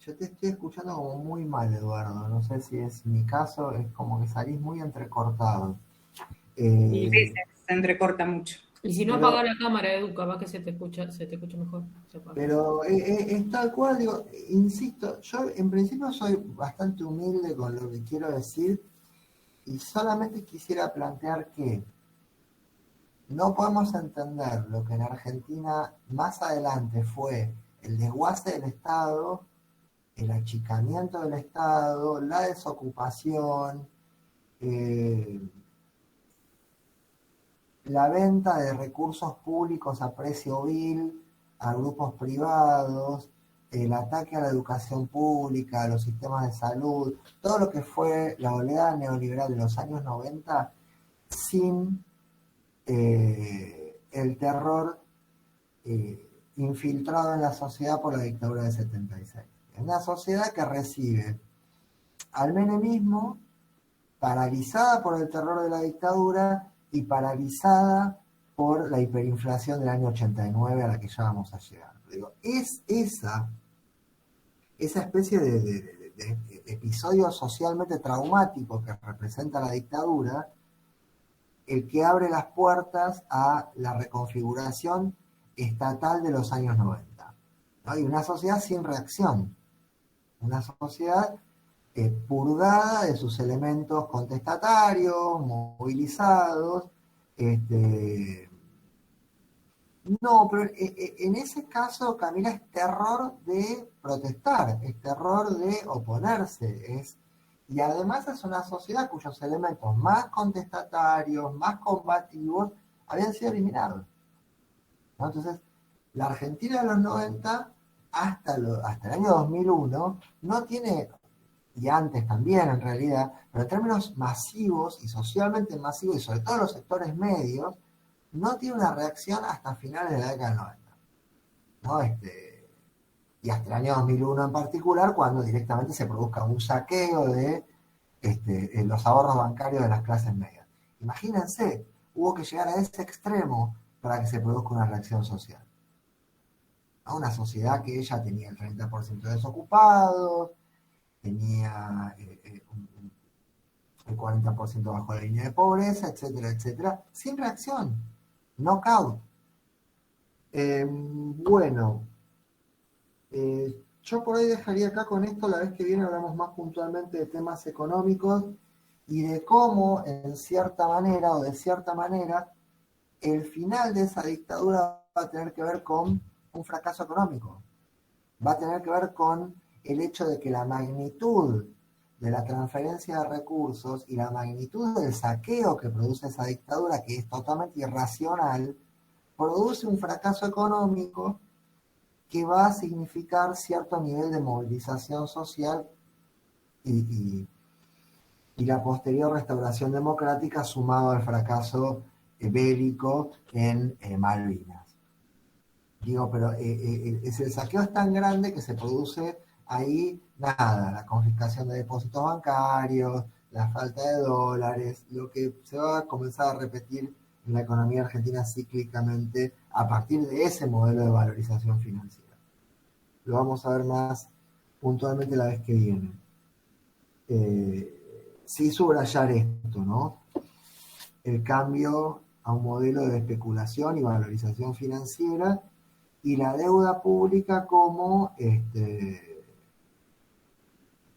Yo te estoy escuchando como muy mal, Eduardo. No sé si es mi caso, es como que salís muy entrecortado. Sí, Eh, se entrecorta mucho. Y si no pero apaga la cámara, Edu, capaz que se te escucha mejor. Se apaga. pero es tal cual, digo, insisto, yo en principio soy bastante humilde con lo que quiero decir y solamente quisiera plantear que no podemos entender lo que en Argentina más adelante fue el desguace del Estado, el achicamiento del Estado, la desocupación, eh, la venta de recursos públicos a precio vil a grupos privados, el ataque a la educación pública, a los sistemas de salud, todo lo que fue la oleada neoliberal de los años 90 sin el terror infiltrado en la sociedad por la dictadura del 76. Es una sociedad que recibe al menemismo paralizada por el terror de la dictadura y paralizada por la hiperinflación del año 89 a la que ya vamos a llegar. Digo, es esa especie de episodio socialmente traumático que representa la dictadura el que abre las puertas a la reconfiguración estatal de los años 90. ¿No? Y una sociedad sin reacción, una sociedad purgada de sus elementos contestatarios, movilizados. No, pero en ese caso, Camila, es terror de protestar, es terror de oponerse, y además es una sociedad cuyos elementos más contestatarios, más combativos, habían sido eliminados. ¿No? Entonces, la Argentina de los 90 hasta el año 2001 no tiene, y antes también en realidad, pero en términos masivos y socialmente masivos, y sobre todo los sectores medios, no tiene una reacción hasta finales de la década del 90. ¿No? Y hasta el año 2001 en particular, cuando directamente se produzca un saqueo de los ahorros bancarios de las clases medias. Imagínense, hubo que llegar a ese extremo para que se produzca una reacción social. ¿No? Una sociedad que ya tenía el 30% de desocupados, tenía el 40% bajo la línea de pobreza, etcétera, etcétera, sin reacción, knockout. Bueno, yo por ahí dejaría acá con esto, la vez que viene hablamos más puntualmente de temas económicos y de cómo, en cierta manera o de cierta manera, el final de esa dictadura va a tener que ver con un fracaso económico. Va a tener que ver con el hecho de que la magnitud de la transferencia de recursos y la magnitud del saqueo que produce esa dictadura, que es totalmente irracional, produce un fracaso económico que va a significar cierto nivel de movilización social y la posterior restauración democrática sumado al fracaso bélico en Malvinas. Digo, pero el saqueo es tan grande que se produce ahí, nada, la confiscación de depósitos bancarios, la falta de dólares, lo que se va a comenzar a repetir en la economía argentina cíclicamente a partir de ese modelo de valorización financiera. Lo vamos a ver más puntualmente la vez que viene. Sí subrayar esto, ¿no? El cambio a un modelo de especulación y valorización financiera y la deuda pública como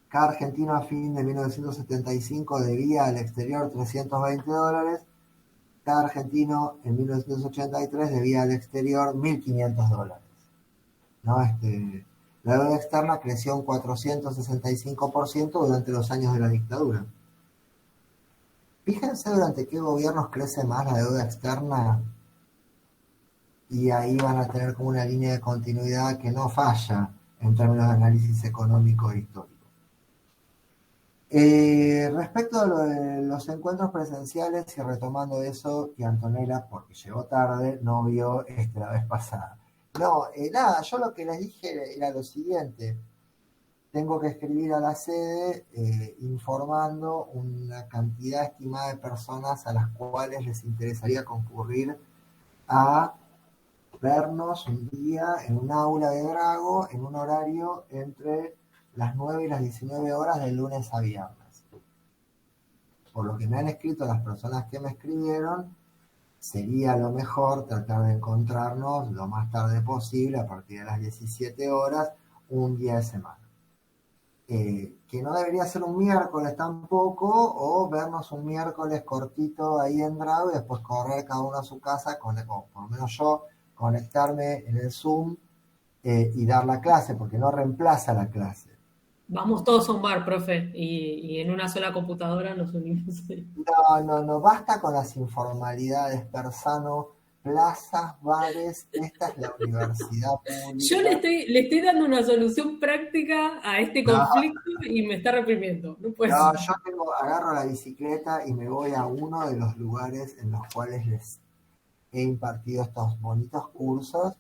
cada argentino a fin de 1975 debía al exterior $320, cada argentino en 1983 debía al exterior $1.500. ¿No? La deuda externa creció un 465% durante los años de la dictadura. Fíjense durante qué gobiernos crece más la deuda externa y ahí van a tener como una línea de continuidad que no falla en términos de análisis económico e histórico. Respecto a lo de los encuentros presenciales y retomando eso que Antonella, porque llegó tarde, no vio la vez pasada. No, nada, yo lo que les dije era lo siguiente. Tengo que escribir a la sede informando una cantidad estimada de personas a las cuales les interesaría concurrir a vernos un día en un aula de Drago en un horario entre las 9 y las 19 horas de lunes a viernes. Por lo que me han escrito las personas que me escribieron, sería lo mejor tratar de encontrarnos lo más tarde posible, a partir de las 17 horas, un día de semana. Que no debería ser un miércoles tampoco, o vernos un miércoles cortito ahí en Drago y después correr cada uno a su casa, o por lo menos yo, conectarme en el Zoom y dar la clase, porque no reemplaza la clase. Vamos todos a un bar, profe, y en una sola computadora nos unimos ahí. No, basta con las informalidades, Persano, plazas, bares, esta es la universidad pública. Yo le estoy dando una solución práctica a este conflicto y me está reprimiendo. No puede ser. Yo agarro la bicicleta y me voy a uno de los lugares en los cuales les he impartido estos bonitos cursos.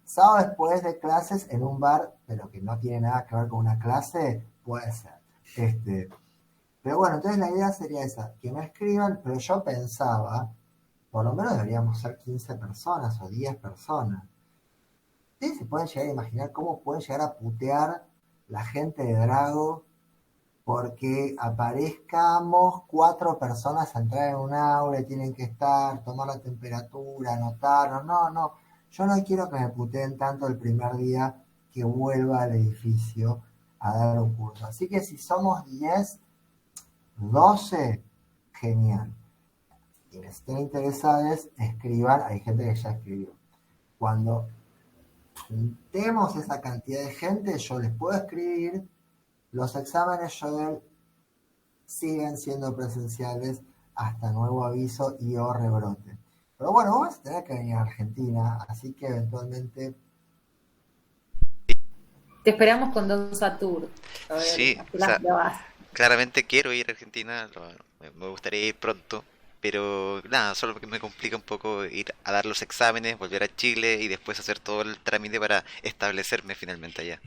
Sábado después de clases en un bar, pero que no tiene nada que ver con una clase, puede ser. Pero bueno, entonces la idea sería esa, que me escriban, pero yo pensaba, por lo menos deberíamos ser 15 personas o 10 personas. ¿Ustedes se pueden llegar a imaginar cómo pueden llegar a putear la gente de Drago porque aparezcamos 4 personas a entrar en un aula y tienen que estar, tomar la temperatura, anotar? No. Yo no quiero que me puteen tanto el primer día que vuelva al edificio a dar un curso. Así que si somos 10, 12, genial. Quienes estén interesados, escriban. Hay gente que ya escribió. Cuando juntemos esa cantidad de gente, yo les puedo escribir. Los exámenes Joel siguen siendo presenciales hasta nuevo aviso y o rebrote. Pero bueno, vamos a tener que venir a Argentina, así que eventualmente... Te esperamos con Don Satur. Sí, o sea, claramente quiero ir a Argentina, me gustaría ir pronto, pero nada, solo que me complica un poco ir a dar los exámenes, volver a Chile y después hacer todo el trámite para establecerme finalmente allá.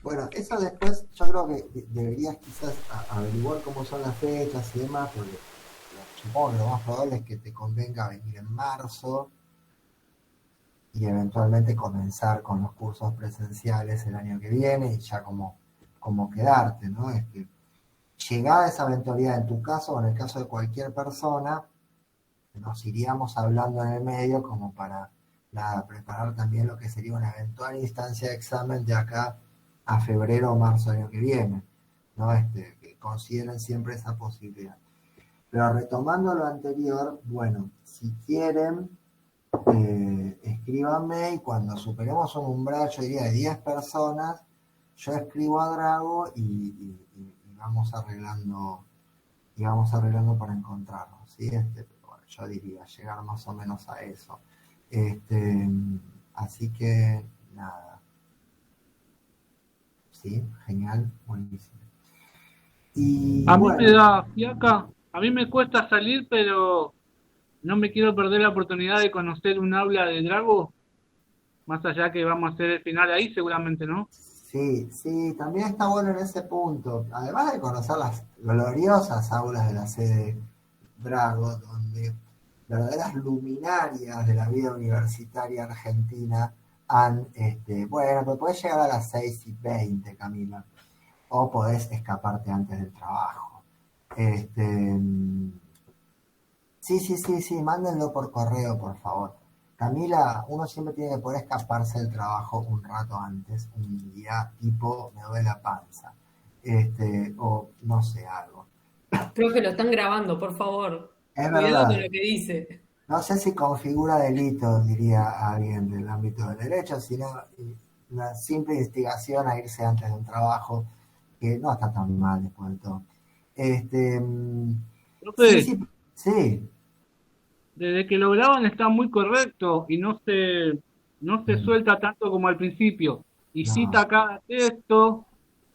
Bueno, eso después yo creo que deberías quizás averiguar cómo son las fechas y demás, porque supongo que lo más probable es que te convenga venir en marzo y eventualmente comenzar con los cursos presenciales el año que viene y ya como quedarte, ¿no? Llegada esa eventualidad en tu caso o en el caso de cualquier persona, nos iríamos hablando en el medio como para preparar también lo que sería una eventual instancia de examen de acá a febrero o marzo del año que viene, ¿no? Que consideren siempre esa posibilidad. Pero retomando lo anterior, bueno, si quieren, escríbanme y cuando superemos un umbral, yo diría de 10 personas, yo escribo a Drago y vamos arreglando para encontrarnos, ¿sí? Bueno, yo diría llegar más o menos a eso. Así que nada. Sí, genial, buenísimo. Y a mí bueno, me da fiaca, a mí me cuesta salir, pero no me quiero perder la oportunidad de conocer un aula de Drago, más allá que vamos a hacer el final ahí seguramente, ¿no? Sí, también está bueno en ese punto, además de conocer las gloriosas aulas de la sede Drago, donde verdaderas luminarias de la vida universitaria argentina han, bueno, pero podés llegar a las 6:20, Camila, o podés escaparte antes del trabajo. Sí, mándenlo por correo, por favor. Camila, uno siempre tiene que poder escaparse del trabajo un rato antes, un día tipo me duele la panza, o no sé, algo. Profe, lo están grabando, por favor. Es Cuidado verdad. con lo que dice. No sé si configura delito, diría alguien del ámbito del derecho, sino una simple instigación a irse antes de un trabajo, que no está tan mal después de todo. Profe, Sí. desde que lo graban está muy correcto y no se suelta tanto como al principio. Y No. cita cada texto,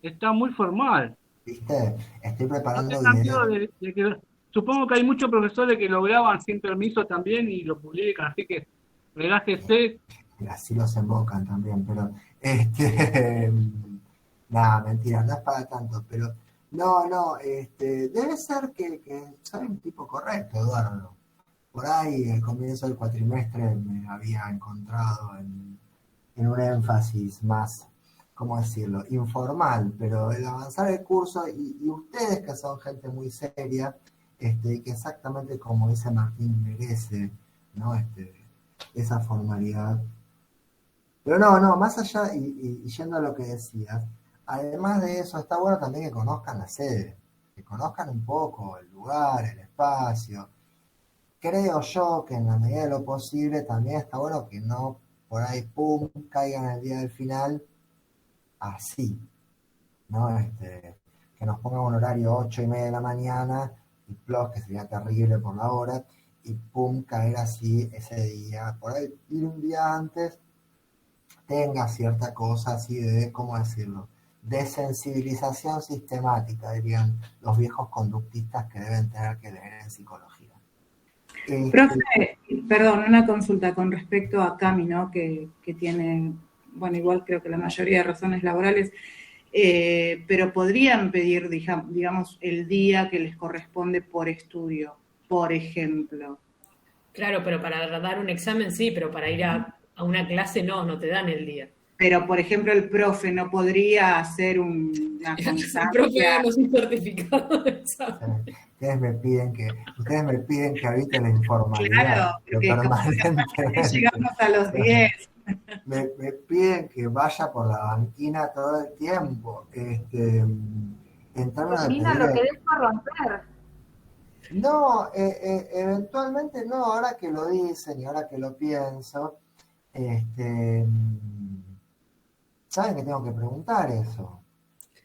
está muy formal. ¿Viste? Estoy No preparando tengan videos. miedo de que... Supongo que hay muchos profesores que lo graban sin permiso también y lo publican, así que relájese. Y así los embocan también, pero nada, mentira, no es para tanto, pero no, debe ser que soy un tipo correcto, Eduardo, por ahí el comienzo del cuatrimestre me había encontrado en un énfasis más, ¿cómo decirlo?, informal, pero el avanzar el curso, y ustedes que son gente muy seria, y que exactamente como dice Martín, merece, ¿no? Esa formalidad. Pero no, más allá, y yendo a lo que decías, además de eso, está bueno también que conozcan la sede, que conozcan un poco el lugar, el espacio. Creo yo que en la medida de lo posible también está bueno que no por ahí, pum, caigan el día del final así, ¿no? Que nos pongan un horario 8:30 de la mañana, y plus, que sería terrible por la hora, y pum, caer así ese día. Por ahí ir un día antes tenga cierta cosa así de, ¿cómo decirlo?, de sensibilización sistemática, dirían los viejos conductistas que deben tener que leer en psicología. Profe, perdón, una consulta con respecto a Cami, ¿no? Que tiene, bueno, igual creo que la mayoría de razones laborales, pero podrían pedir, digamos, el día que les corresponde por estudio, por ejemplo. Claro, pero para dar un examen sí, pero para ir a una clase no te dan el día. Pero, por ejemplo, el profe no podría hacer una constancia. El profe háganos un certificado de examen. Ustedes me piden que habite la informalidad. Claro, porque permanentemente. Llegamos a los 10. Me piden que vaya por la banquina todo el tiempo. Termina lo que dejo romper. No, eventualmente no, ahora que lo dicen y ahora que lo pienso, ¿saben que tengo que preguntar eso?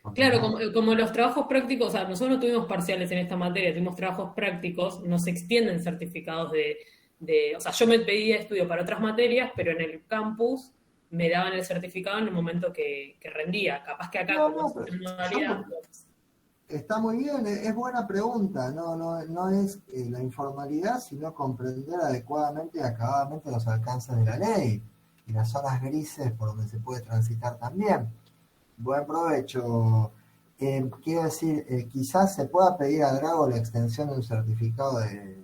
Porque Claro, no, como los trabajos prácticos, o sea, nosotros no tuvimos parciales en esta materia, tuvimos trabajos prácticos, nos extienden certificados o sea, yo me pedía estudio para otras materias, pero en el campus me daban el certificado en el momento que rendía. Capaz que acá, como es pero una modalidad, está muy bien, es buena pregunta, no es la informalidad, sino comprender adecuadamente y acabadamente los alcances de la ley y las zonas grises por donde se puede transitar también. Buen provecho. Quiero decir, quizás se pueda pedir a Drago la extensión de un certificado de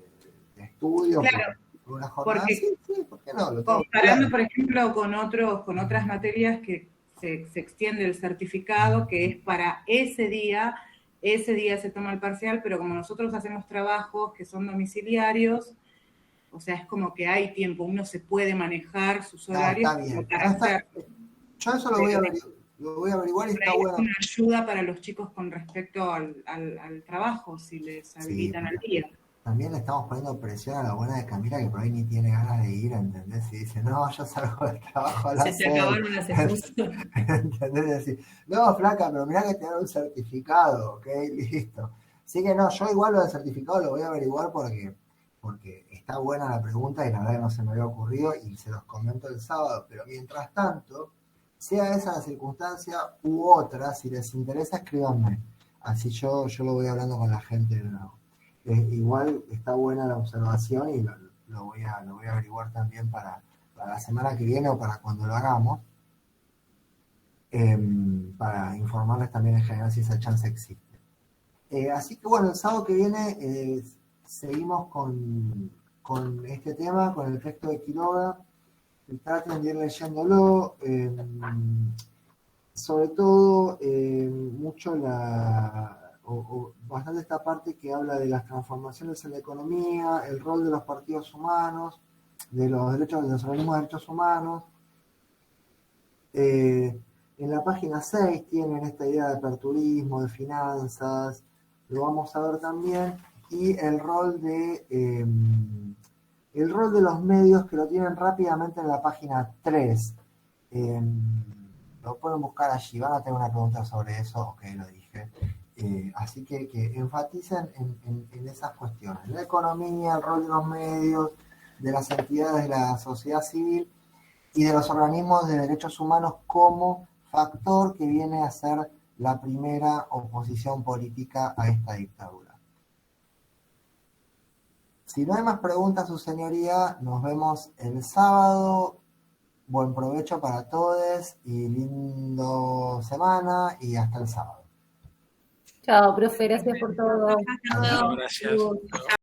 estudio claro, por una jornada. Sí, ¿por qué no? Comparando, por ejemplo, con otras materias que se extiende el certificado, que es para ese día se toma el parcial, pero como nosotros hacemos trabajos que son domiciliarios, o sea, es como que hay tiempo, uno se puede manejar sus horarios. Está bien. Yo eso lo voy a averiguar y está bueno. Es una ayuda para los chicos con respecto al trabajo, si les habilitan al día. También le estamos poniendo presión a la buena de Camila, que por ahí ni tiene ganas de ir, ¿entendés? Y dice, no, yo salgo del trabajo a las 6. Se te acabaron las excusas. ¿Entendés? Decir, no, flaca, pero mirá que te dan un certificado, ¿ok? Listo. Así que no, yo igual lo del certificado lo voy a averiguar porque está buena la pregunta y la verdad que no se me había ocurrido y se los comento el sábado, pero mientras tanto, sea esa la circunstancia u otra, si les interesa, escríbanme. Así yo lo voy hablando con la gente de nuevo. Igual está buena la observación y lo voy a averiguar también para la semana que viene o para cuando lo hagamos, para informarles también en general si esa chance existe. Así que bueno, el sábado que viene seguimos con este tema, con el texto de Quiroga, y traten de ir leyéndolo, sobre todo mucho bastante esta parte que habla de las transformaciones en la economía, el rol de los partidos humanos, de los derechos de los organismos de derechos humanos. En la página 6 tienen esta idea de aperturismo, de finanzas, lo vamos a ver también, y el rol de los medios, que lo tienen rápidamente en la página 3. Lo pueden buscar allí, van a tener una pregunta sobre eso, ok, lo dije. Así que enfaticen en esas cuestiones, la economía, el rol de los medios, de las entidades de la sociedad civil y de los organismos de derechos humanos como factor que viene a ser la primera oposición política a esta dictadura. Si no hay más preguntas, su señoría, nos vemos el sábado. Buen provecho para todos y lindo semana y hasta el sábado. Chao, profe, gracias por todo. Gracias.